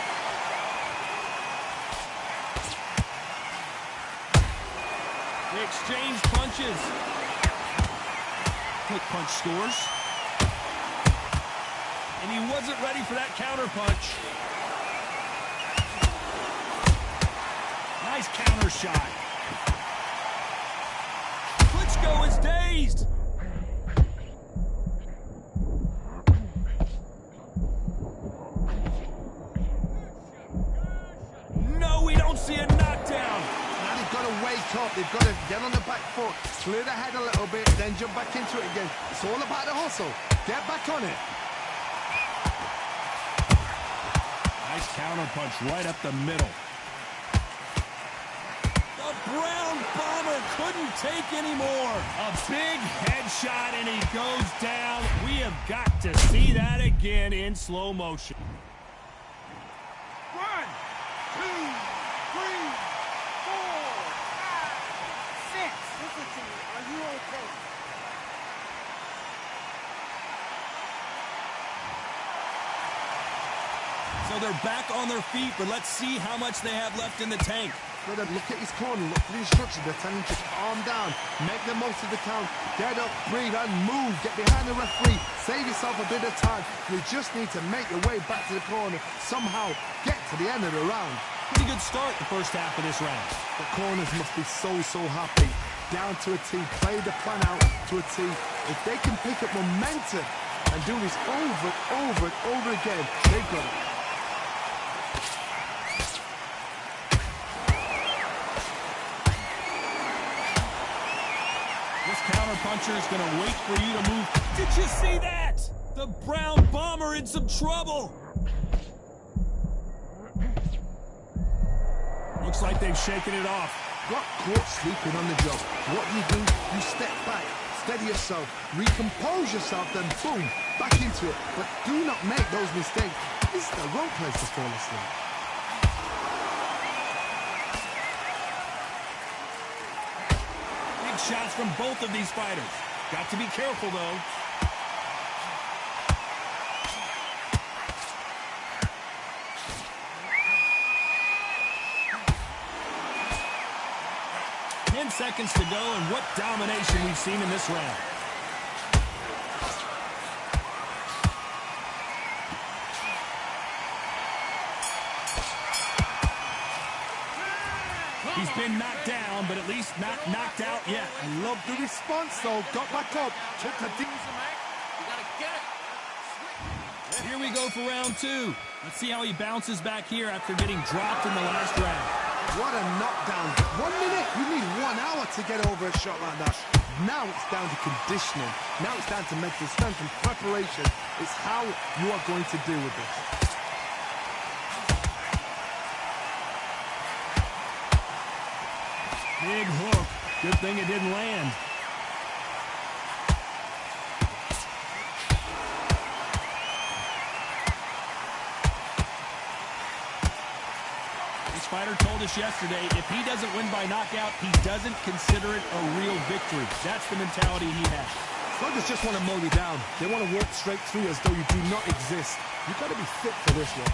They exchange punches. Quick punch scores. And he wasn't ready for that counter punch. Nice counter shot. Klitschko is dazed. No, we don't see a knockdown. Now they've got to wake up. They've got to get on the back foot, clear the head a little bit, then jump back into it again. It's all about the hustle. Get back on it. Nice counter punch right up the middle. Brown Bomber couldn't take any more. A big headshot, and he goes down. We have got to see that again in slow motion. 1, 2, 3, 4, 5, 6. Listen to me. Are you okay? So they're back on their feet, but let's see how much they have left in the tank. Look at his corner, look for the instructions. They're telling him to calm down, make the most of the count, get up, breathe, and move. Get behind the referee, save yourself a bit of time. You just need to make your way back to the corner, somehow get to the end of the round. Pretty good start the first half of this round. The corners must be so happy. Down to a T, play the plan out to a T. If they can pick up momentum and do this over and over again, they've got it. Puncher is going to wait for you to move. Did you see that? The Brown Bomber in some trouble. Looks like they've shaken it off. Got caught sleeping on the job. What do? You step back, steady yourself, recompose yourself, then boom, back into it. But do not make those mistakes. This is the wrong place to fall asleep. Shots from both of these fighters. Got to be careful, though. 10 seconds to go, and what domination we've seen in this round. He's been knocked down, but at least not knocked out yet. I love the response, though. Got back up. Took a deep... Here we go for round 2. Let's see how he bounces back here after getting dropped in the last round. What a knockdown. 1 minute. You need 1 hour to get over a shot like that. Now it's down to conditioning. Now it's down to mental strength and preparation. It's how you are going to deal with this. Big hook. Good thing it didn't land. This fighter told us yesterday, if he doesn't win by knockout, he doesn't consider it a real victory. That's the mentality he has. Fighters just want to mow you down. They want to walk straight through as though you do not exist. You've got to be fit for this one.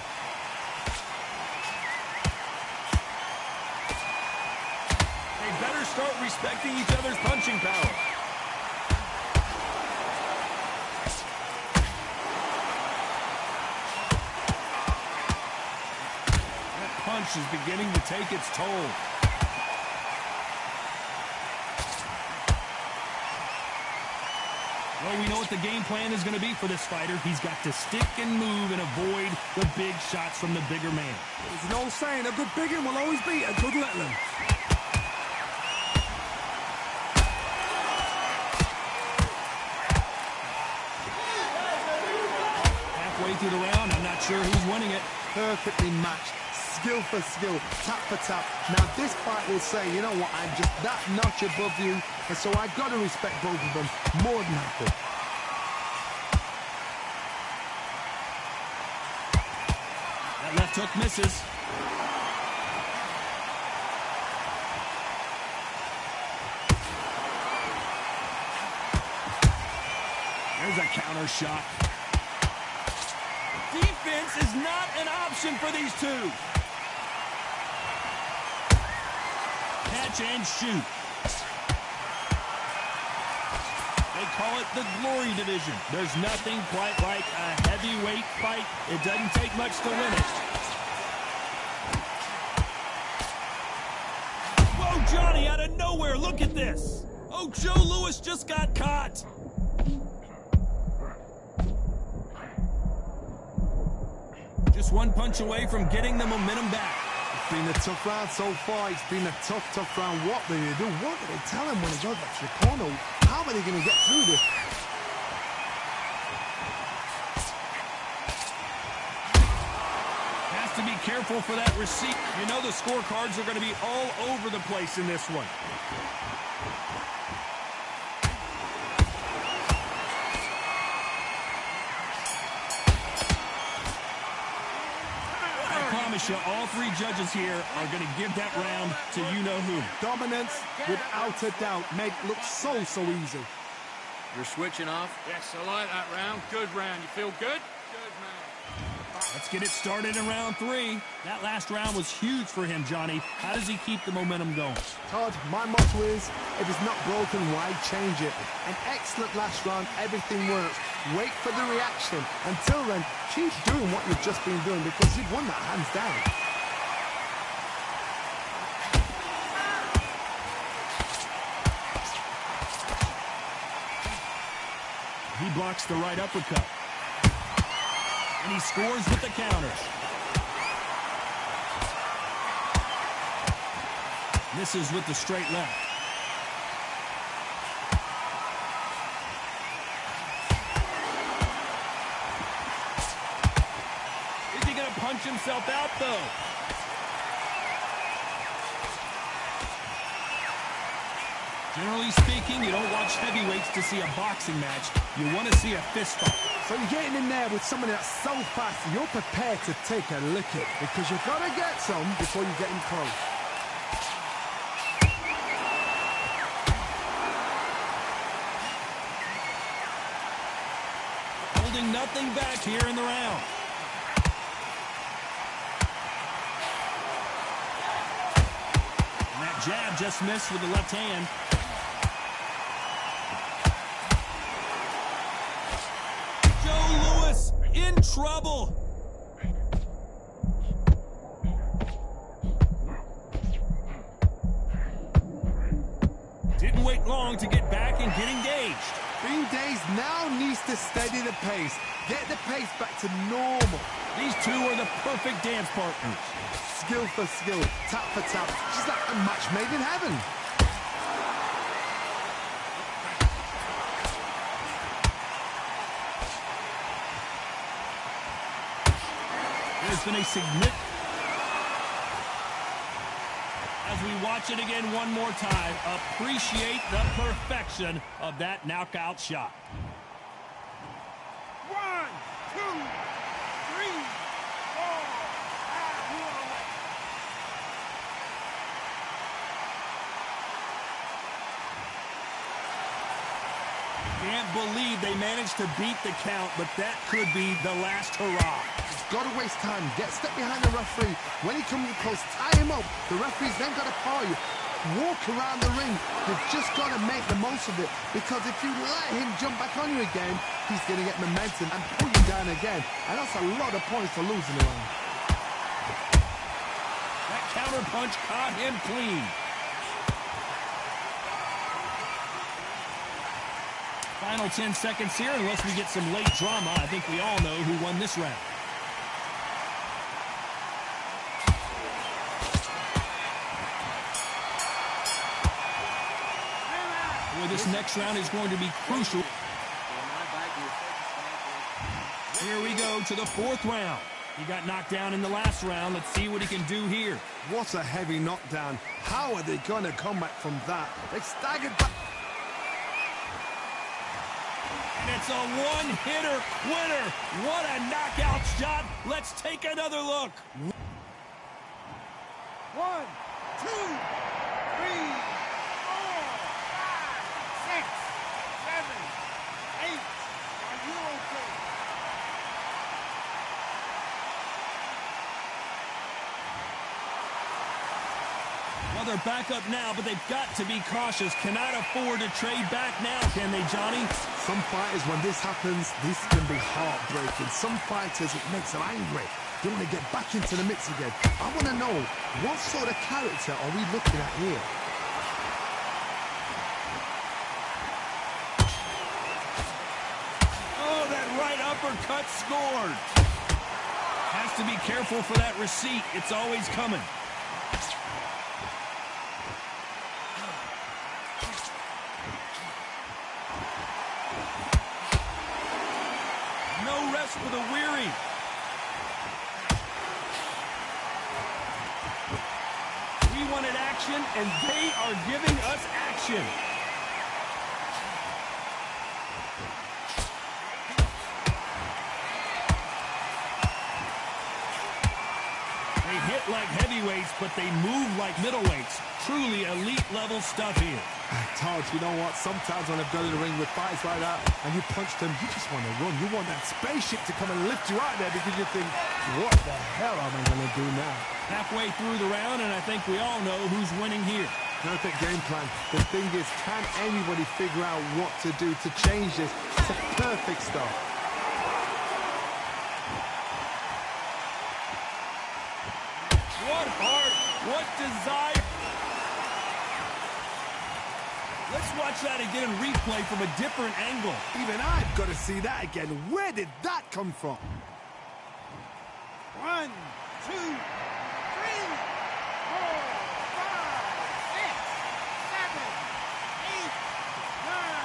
Better start respecting each other's punching power. That punch is beginning to take its toll. Well, we know what the game plan is going to be for this fighter. He's got to stick and move and avoid the big shots from the bigger man. There's an old saying, a good big one will always beat a good little one. Through the round, I'm not sure who's winning it. Perfectly matched, skill for skill, tap for tap. Now this fight will say, you know what, I'm just that notch above you, and so I've got to respect both of them more than happy. That left hook misses. There's a counter shot. Defense is not an option for these two. Catch and shoot. They call it the Glory Division. There's nothing quite like a heavyweight fight. It doesn't take much to win it. Whoa, Johnny, out of nowhere, look at this. Oh, Joe Louis just got caught. Just one punch away from getting the momentum back. It's been a tough round so far. It's been a tough round. What do they do? What do they tell him when he goes back to the corner? How are they going to get through this? Has to be careful for that receipt. You know the scorecards are going to be all over the place in this one. All 3 judges here are going to give that round to you-know-who. Dominance, without a doubt, made it look so easy. You're switching off? Yes, I like that round. Good round. You feel good? Good, man. Let's get it started in round 3. That last round was huge for him, Johnny. How does he keep the momentum going? Todd, my motto is, if it's not broken, why change it? An excellent last round, everything works. Wait for the reaction. Until then, keep doing what you've just been doing because you've won that hands down. He blocks the right uppercut. And he scores with the counters. Misses with the straight left. Is he going to punch himself out, though? Generally speaking, you don't watch heavyweights to see a boxing match. You want to see a fist fight. So you're getting in there with someone that's so fast, you're prepared to take a licking because you've got to get some before you get in close. Holding nothing back here in the round. Jab just missed with the left hand. Joe Louis in trouble. Didn't wait long to get back and get engaged. Bean Days now needs to steady the pace. Get the pace back to normal. These two are the perfect dance partners. Skill for skill, tap for tap. Just like a match made in heaven. There's been a significant... As we watch it again one more time, appreciate the perfection of that knockout shot. 1, 2, 3, 4, 5. Can't believe they managed to beat the count, but that could be the last hurrah. Got to waste time. Get step behind the referee. When he comes close, tie him up. The referee's then got to call you. Walk around the ring. You've just got to make the most of it. Because if you let him jump back on you again, he's going to get momentum and pull you down again. And that's a lot of points to lose in the ring. That counter punch caught him clean. Final 10 seconds here, unless we get some late drama. I think we all know who won this round. Boy, this next round is going to be crucial. Here we go to the 4th round. He got knocked down in the last round. Let's see what he can do here. What a heavy knockdown. How are they going to come back from that? They staggered back. And it's a one-hitter winner. What a knockout shot. Let's take another look. 1, 2, 3, 4, 5, 6, 7, 8. Are you okay? Well, they're back up now, but they've got to be cautious. Cannot afford to trade back now, can they, Johnny? Some fighters, when this happens, this can be heartbreaking. Some fighters, it makes them angry. They want to get back into the mix again. I want to know, what sort of character are we looking at here? Oh, that right uppercut scored. Has to be careful for that receipt. It's always coming. No rest for the weary. We wanted action, and they are giving us action. They hit like heavyweights, but they move like middleweights. Truly elite-level stuff here. Todd, you know what? Sometimes when I've got in the ring with fights like that, and you punch them, you just want to run. You want that spaceship to come and lift you out there because you think, what the hell am I going to do now? Halfway through the round, and I think we all know who's winning here. Perfect game plan. The thing is, can anybody figure out what to do to change this? It's a perfect start. What heart, what desire. Let's watch that again in replay from a different angle. Even I've got to see that again. Where did that come from? 1, 2, 3, 4, 5, 6, 7, 8, 9,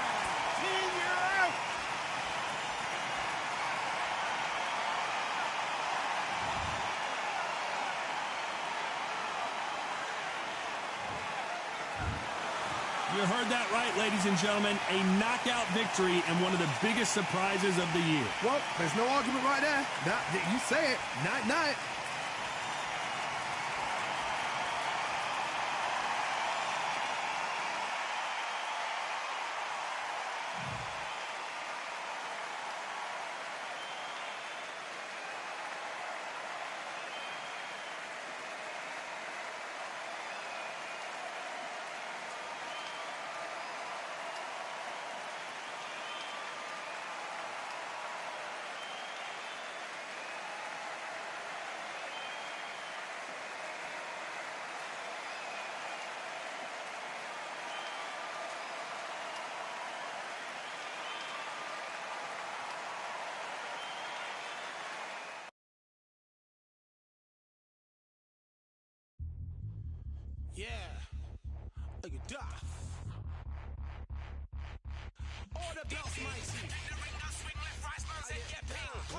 10. You're out. You heard that right, ladies and gentlemen. A knockout victory and one of the biggest surprises of the year. Well, there's no argument right there. You say it. Night-night.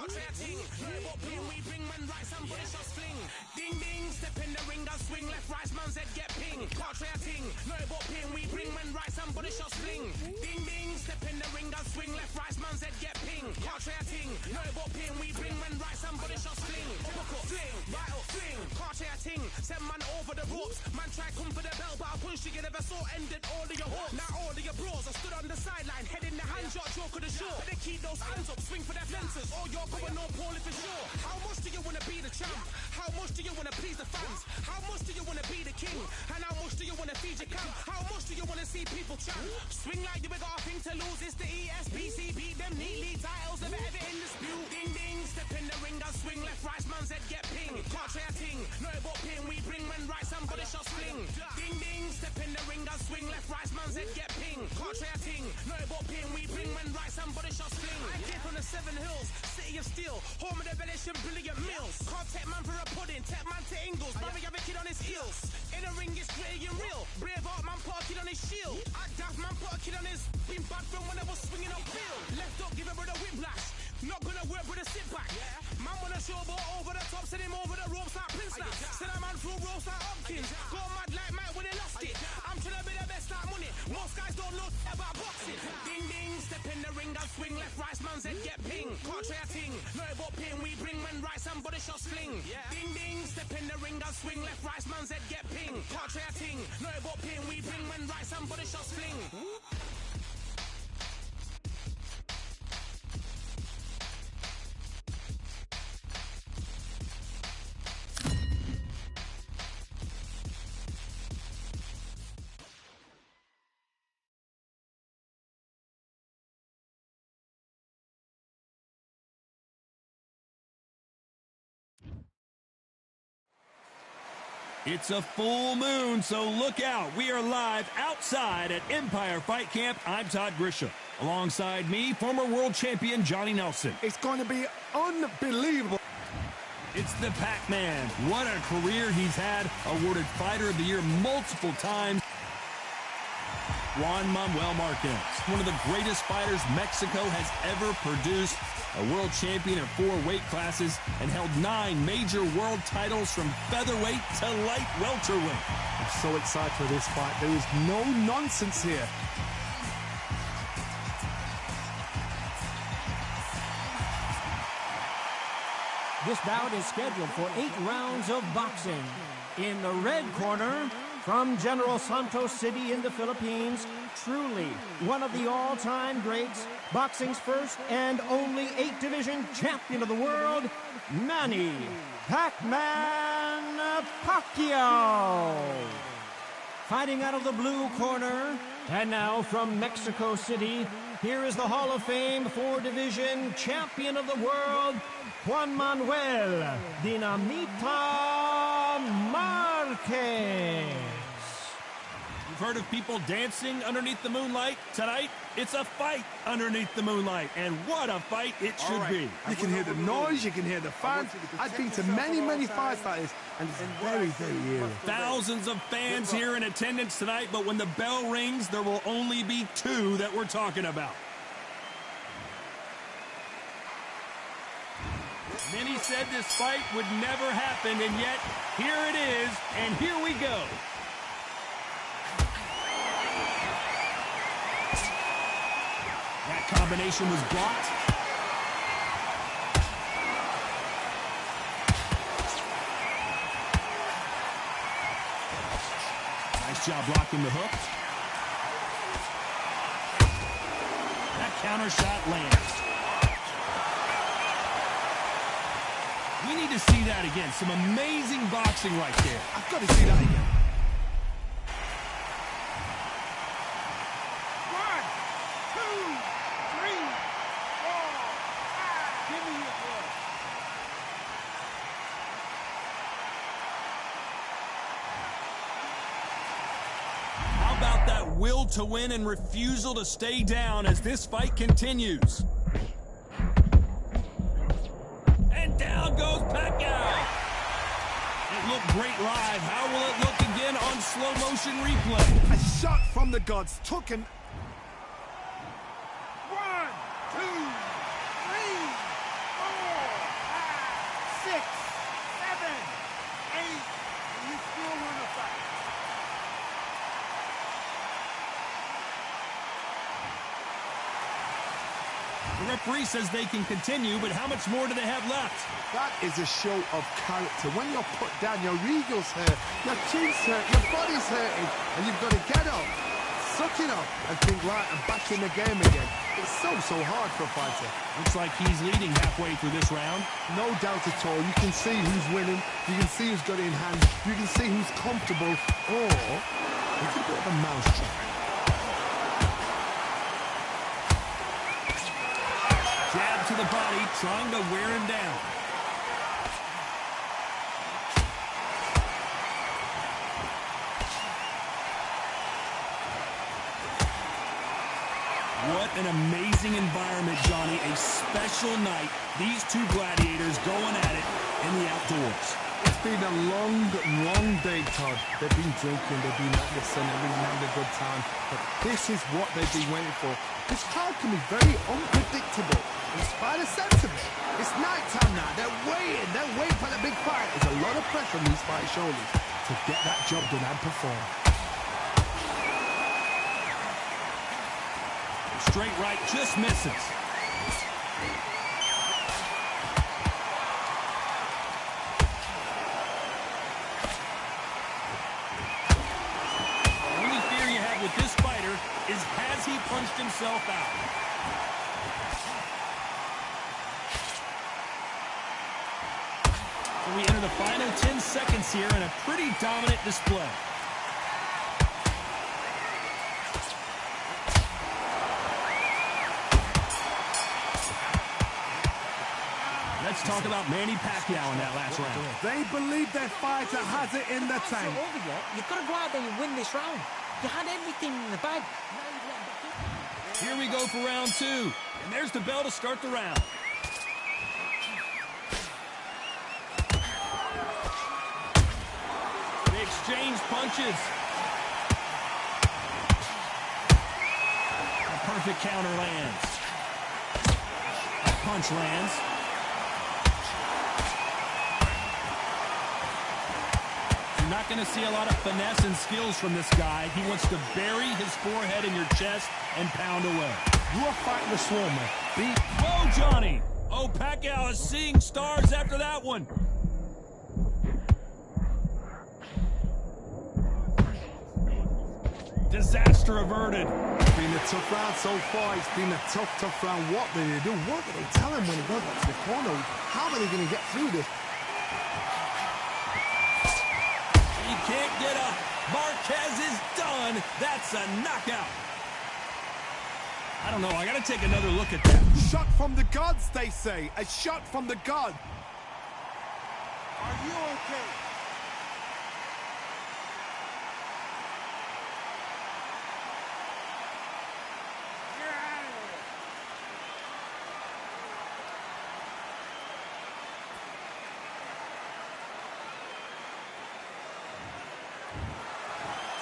Cartray a ting. No about pin, we bring man right, somebody shots fling. Ding ding, step in the ring, and swing left, right, man's head get ping. Cartray a ting. No about pin, we bring man right, somebody shots fling. Ding ding, step in the ring, and swing left, right, man's head get ping. Cartray a ting. No about pin, we bring man right, somebody shots fling. Uppercut, fling, right up, fling. Cartray a ting. Send man over the ropes. Man try come for the bell, but I punch you never saw ended all of your hopes. Now all of your bros are stood on the sideline, head in the hand shot, joke of the show. But they keep those hands up, swing for their fences. Oh, you're going no poorly for sure. How much do you wanna be the champ? How much do you wanna please the fans? How much do you wanna be the king? And how much do you wanna feed your camp? How much do you wanna see people champ? Swing like you got a thing to lose. It's the ESBC, beat them neatly. Titles never ever in dispute. Ding ding, step in the ring and swing left, right, man's head get ping. Cartray a ting, no about pin, we bring men right, somebody shots fling. Ding ding, step in the ring and swing left, right, man's head get ping. Cartray a ting, no about pin, we bring men right, somebody shots fling. I came from the 7 Hills, city of steel, home of the bellish and brilliant meals. Can't take man for a pudding, take man to Ingles, Barry have a kid on his heels. In the ring it's gritty and real, Braveheart man put a kid on his shield. Act daft man put a kid on his, been bad from when I was swinging up field. Left up, give a brother whiplash, not gonna work with a sit back. Man wanna show ball over the top, send him over the ropes like Prince Snap. Send a man through ropes like Hopkins, go mad like Mike when he lost it. I'm trying to be the best like money, most guys don't know about boxing. Ding ding, step in the ring and swing left, right, man's head get ping. Cartray a ting, no about pin, we bring men right, somebody shots fling. Ding ding, step in the ring and swing left, right, man's head get ping. Cartray a ting, no about pin, we bring men right, somebody shots fling. It's a full moon, so look out. We are live outside at Empire Fight Camp. I'm Todd Grisham. Alongside me, former world champion Johnny Nelson. It's going to be unbelievable. It's the Pac-Man. What a career he's had. Awarded Fighter of the Year multiple times. Juan Manuel Marquez, one of the greatest fighters Mexico has ever produced. A world champion in 4 weight classes and held 9 major world titles from featherweight to light welterweight. I'm so excited for this fight. There is no nonsense here. This bout is scheduled for 8 rounds of boxing. In the red corner, from General Santos City in the Philippines, truly one of the all-time greats, boxing's first and only 8-division champion of the world, Manny Pac-Man Pacquiao. Fighting out of the blue corner, and now from Mexico City, here is the Hall of Fame 4-division champion of the world, Juan Manuel Dinamita Marquez. You've heard of people dancing underneath the moonlight? Tonight, it's a fight underneath the moonlight, and what a fight it should be. You can hear the noise, you can hear the fans. I've been to many fights like this, and it's very eerie. Thousands of fans here in attendance tonight, but when the bell rings, there will only be 2 that we're talking about. Many said this fight would never happen, and yet here it is, and here we go. That combination was blocked. Nice job blocking the hook. That counter shot lands. We need to see that again. Some amazing boxing right there. I've got to see that again. 1, 2, 3, 4, 5. Give me your blood. How about that will to win and refusal to stay down as this fight continues? Down goes Pacquiao. It looked great live. How will it look again on slow motion replay? A shot from the gods took him. 1, 2, 3, 4, The referee says they can continue, but how much more do they have left? That is a show of character. When you're put down, your ego's hurt, your chin's hurt, your body's hurting, and you've got to get up, suck it up, and think, right, I'm back in the game again. It's so hard for a fighter. Looks like he's leading halfway through this round. No doubt at all. You can see who's winning. You can see who's got it in hand. You can see who's comfortable. Or it's a bit of a mousetrap. Jab to the body, trying to wear him down. What an amazing environment, Johnny. A special night. These two gladiators going at it in the outdoors. It's been a long day, Todd. They've been drinking, they've been at the sun, they've been having a good time. But this is what they've been waiting for. This crowd can be very unpredictable. In spite of sense of it, it's night time now. They're waiting for the big fight. There's a lot of pressure on these fighters' shoulders to get that job done and perform. Straight right just misses. The only fear you have with this fighter is, has he punched himself out? So we enter the final 10 seconds here in a pretty dominant display. Let's talk about Manny Pacquiao in that last round. They believe their fighter has it in the tank. It's over yet. You've got to go out there and win this round. You had everything in the bag. Here we go for round two. And there's the bell to start the round. They exchange punches. A perfect counter lands. A punch lands. You're not going to see a lot of finesse and skills from this guy. He wants to bury his forehead in your chest and pound away. You are fighting the swarm, man. Whoa, Johnny! Oh, Pacquiao is seeing stars after that one. Disaster averted. It's been a tough round so far. It's been a tough round. What do they do? What do they tell him when he goes back to the corner? How are they going to get through this? He can't get up. Marquez is done. That's a knockout. I don't know. I got to take another look at that. Shot from the gods, they say. A shot from the god. Are you okay?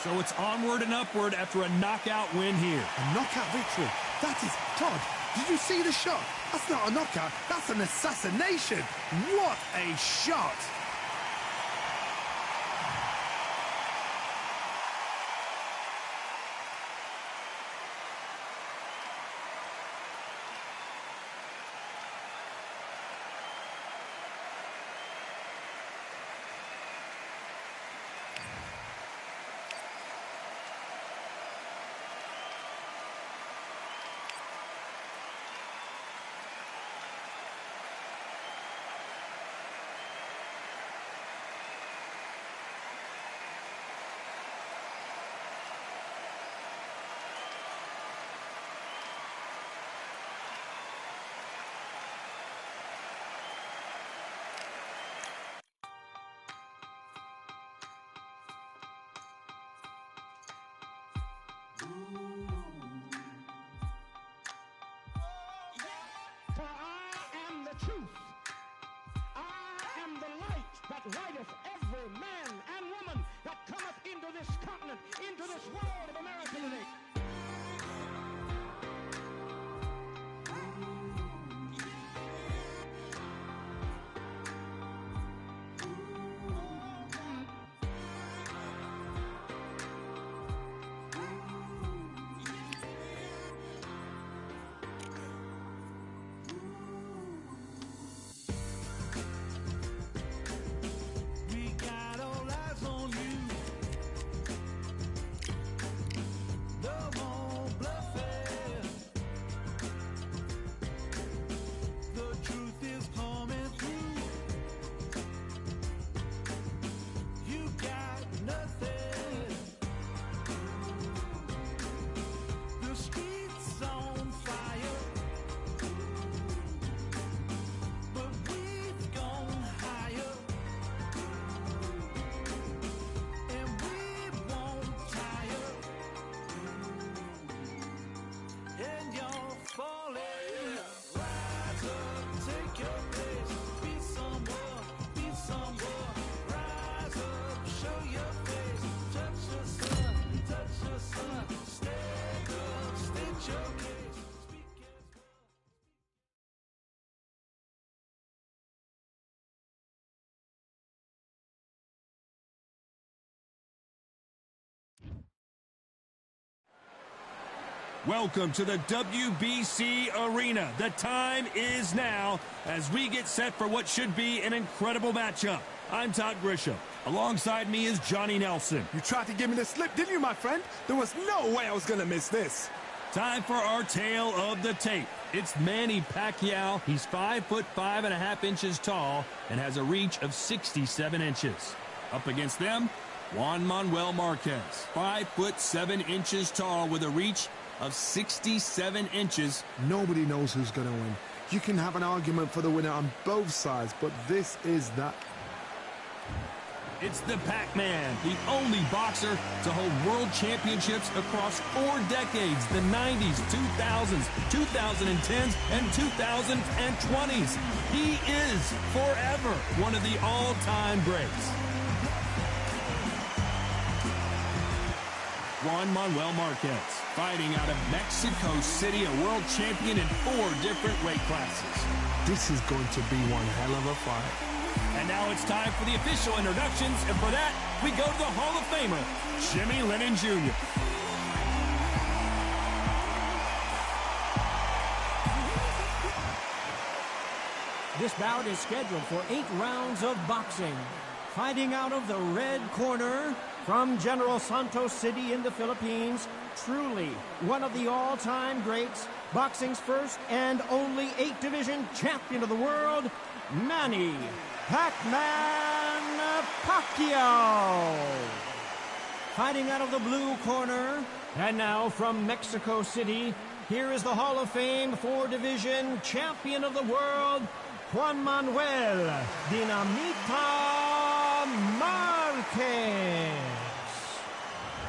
So it's onward and upward after a knockout win here. A knockout victory. That is, Todd, did you see the shot? That's not a knockout. That's an assassination. What a shot. For I am the truth. I am the light that lighteth every man and woman that cometh into this continent, into this world of America today. Welcome to the WBC Arena. The time is now as we get set for what should be an incredible matchup. I'm Todd Grisham. Alongside me is Johnny Nelson. You tried to give me the slip, didn't you, my friend? There was no way I was going to miss this. Time for our tale of the tape. It's Manny Pacquiao. He's 5'5.5" tall and has a reach of 67 inches. Up against them, Juan Manuel Marquez, 5'7" tall with a reach of 67 inches. Nobody knows who's going to win. You can have an argument for the winner on both sides, but this is that. It's the Pac-Man, the only boxer to hold world championships across 4 decades, the 90s, 2000s, 2010s, and 2020s. He is forever one of the all-time greats. Juan Manuel Marquez, fighting out of Mexico City, a world champion in 4 different weight classes. This is going to be one hell of a fight. And now it's time for the official introductions, and for that, we go to the Hall of Famer, Jimmy Lennon Jr. This bout is scheduled for 8 rounds of boxing. Fighting out of the red corner, from General Santos City in the Philippines, truly one of the all-time greats, boxing's first and only 8-division champion of the world, Manny Pac-Man Pacquiao. Fighting out of the blue corner, and now from Mexico City, here is the Hall of Fame 4-division champion of the world, Juan Manuel Dinamita Marquez.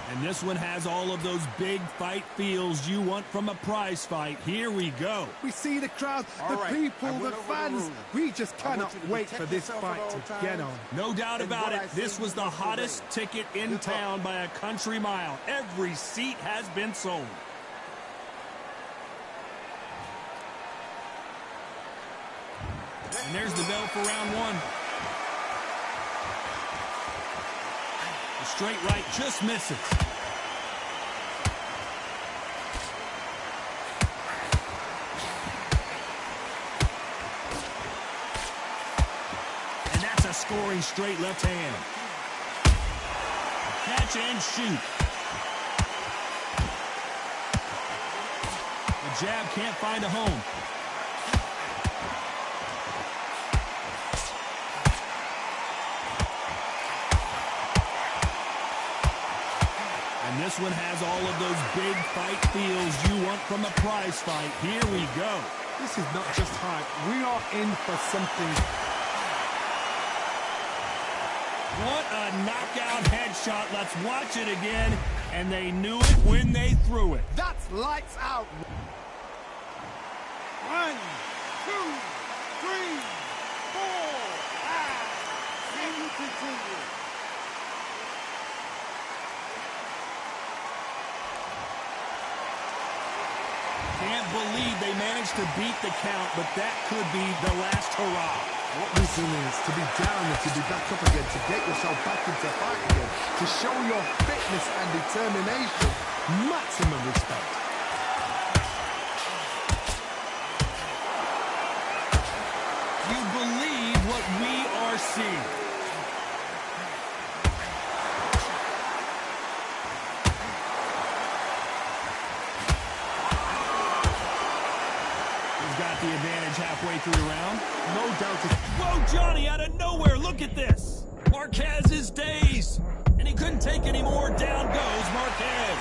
And this one has all of those big fight feels you want from a prize fight. Here we go. We see the crowd, the people, the fans. We just cannot wait for this fight to get on. No doubt about it, this was the hottest ticket in town by a country mile. Every seat has been sold. And there's the bell for round 1. The straight right just misses. And that's a scoring straight left hand. Catch and shoot. The jab can't find a home. This one has all of those big fight feels you want from a prize fight. Here we go. This is not just hype. We are in for something. What a knockout headshot. Let's watch it again. And they knew it when they threw it. That's lights out. 1, 2, 3, 4, 5. Can you continue? Can't believe they managed to beat the count, but that could be the last hurrah. What this is to be down and to be back up again, to get yourself back into fight again, to show your fitness and determination. Maximum respect. You believe what we are seeing. Got the advantage halfway through the round. No doubt. Whoa, Johnny, out of nowhere. Look at this. Marquez is dazed. And he couldn't take any more. Down goes Marquez.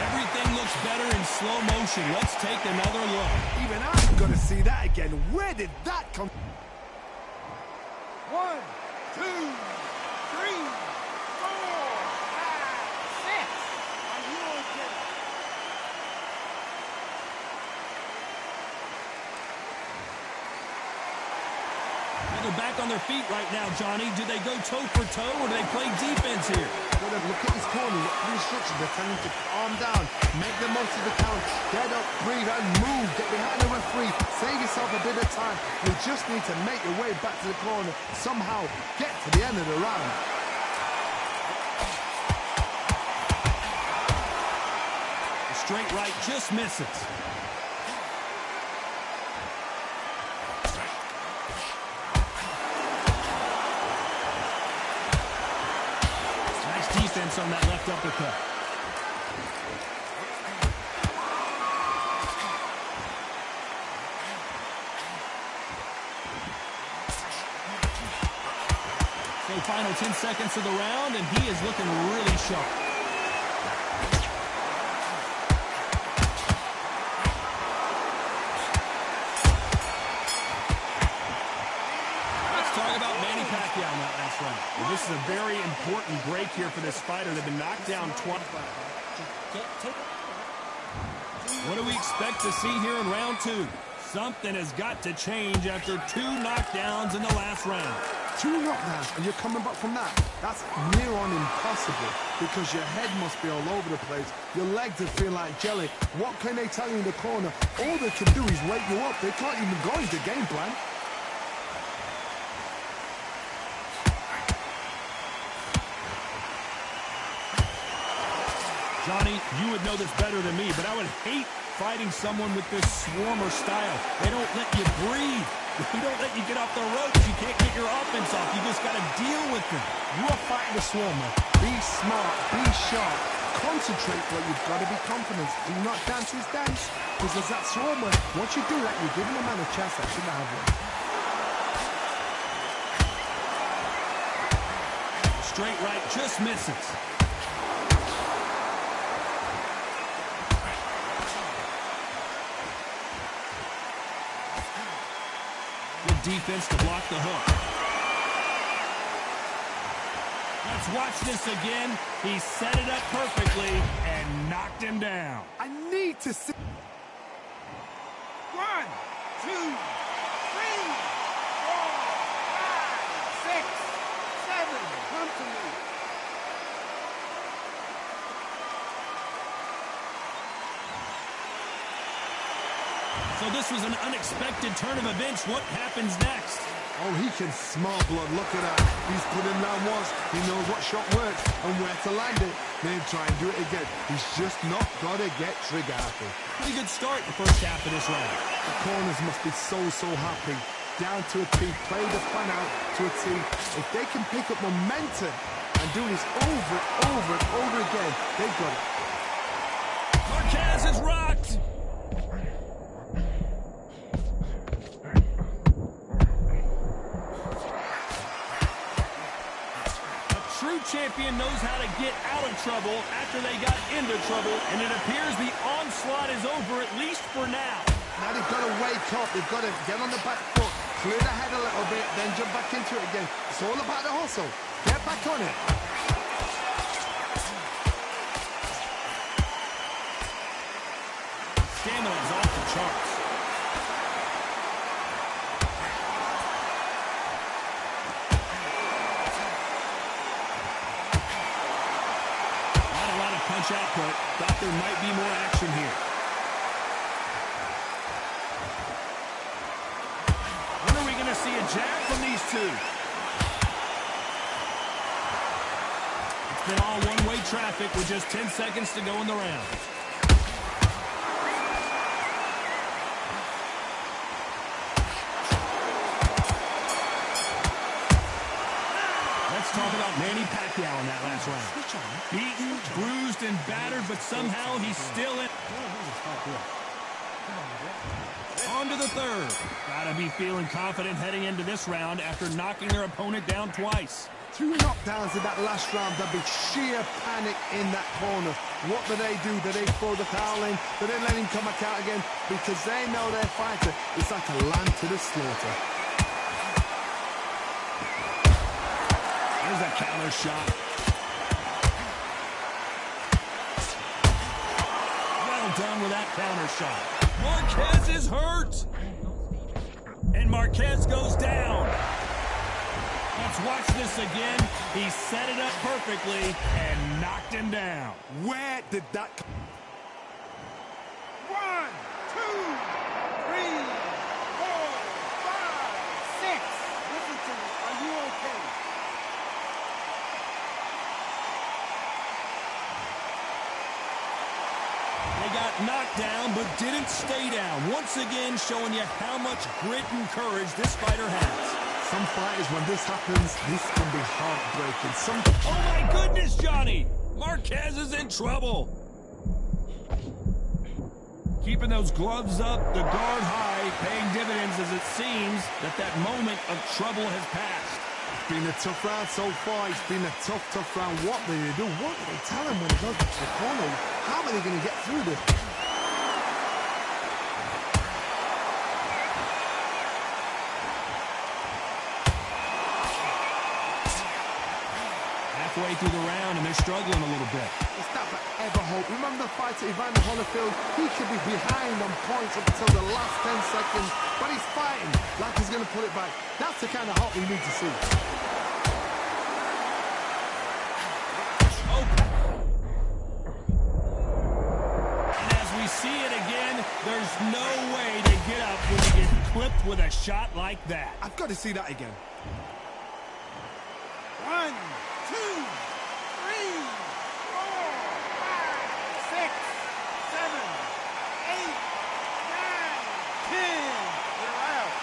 Everything looks better in slow motion. Let's take another look. Even I'm going to see that again. Where did that come? 1, 2, 3, 4, 5, 6. Are you okay? They're back on their feet right now, Johnny. Do they go toe-for-toe, or do they play defense here? Look at his corner. Look at the instructions. They're telling him to calm down. Make the most of the count. Get up, breathe, and move. Get behind the referee. Save yourself a bit of time. You just need to make your way back to the corner. Somehow get to the end of the round. The Straight right just misses. Nice defense on that left uppercut. So final 10 seconds of the round, and he is looking really sharp. Well, this is a very important break here for this fighter. They've been knocked down twice. What do we expect to see here in round 2? Something has got to change after 2 knockdowns in the last round. 2 knockdowns, and you're coming back from that. That's near on impossible because your head must be all over the place. Your legs are feeling like jelly. What can they tell you in the corner? All they can do is wake you up. They can't even go into game plan. Johnny, you would know this better than me, but I would hate fighting someone with this swarmer style. They don't let you breathe. They don't let you get off the ropes. You can't get your offense off. You just got to deal with them. You are fighting the swarmer. Be smart. Be sharp. Concentrate, but you've got to be confident. Do not dance his dance. Because there's that swarmer. Once you do that, you're giving a man a chance that shouldn't have one. Straight right just misses. Defense to block the hook. Let's watch this again. He set it up perfectly and knocked him down. I need to see. 1, 2, 3, 4, 5, 6, 7. Come to me. So this was an unexpected turn of events. What happens next? Oh, he can smell blood. Look at that. He's put him down once. He knows what shot works and where to land it. Then try and do it again. He's just not got to get trigger happy. Pretty good start the first half of this round. The corners must be so happy. Down to a T. Play the plan out to a T. If they can pick up momentum and do this over and over again, they've got it. Marquez is rocked. Champion knows how to get out of trouble after they got into trouble, and it appears the onslaught is over, at least for now. Now they've got to wake up. They've got to get on the back foot, clear the head a little bit, then jump back into it again. It's all about the hustle. Get back on it. Stamina is off the charts. Output. Thought there might be more action here. When are we going to see a jab from these two? It's been all one-way traffic with just 10 seconds to go in the round. Talk about Manny Pacquiao in that last round. Beaten, bruised, and battered, but somehow he's still in. On to the third. Gotta be feeling confident heading into this round after knocking their opponent down twice. 2 knockdowns in that last round. There'll be sheer panic in that corner. What do? Do they throw the towel in? Do they let him come back out again? Because they know their fighter. It's like a lamb to the slaughter. There's a counter shot. Well done with that counter shot. Marquez is hurt. And Marquez goes down. Let's watch this again. He set it up perfectly and knocked him down. Where did that come? 1, 2, 3, 4, 5, 6. Listen to me. Are you okay? They got knocked down but didn't stay down. Once again, showing you how much grit and courage this fighter has. Some fighters, when this happens, this can be heartbreaking. Oh my goodness, Johnny! Marquez is in trouble. Keeping those gloves up, the guard high, paying dividends as it seems that moment of trouble has passed. It's been a tough round so far. It's been a tough round. What do they do? What do they tell him when he goes to the corner? How are they going to get through this? Halfway through the round, and they're struggling a little bit. It's not for ever hope. Remember the fighter Evander Holyfield? He should be behind on points up until the last 10 seconds, but he's fighting like he's going to pull it back. That's the kind of hope we need to see. And as we see it again, there's no way to get up when you get clipped with a shot like that. I've got to see that again. 1, 2, 3, 4, 5, 6, 7, 8, 9, 10. You're out.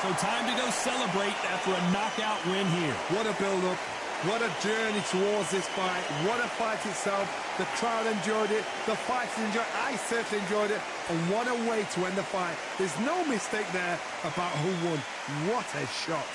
So time to go celebrate after a knockout win here. What a build-up. What a journey towards this fight. What a fight itself. The crowd enjoyed it. The fighters enjoyed it. I certainly enjoyed it. And what a way to end the fight. There's no mistake there about who won. What a shot.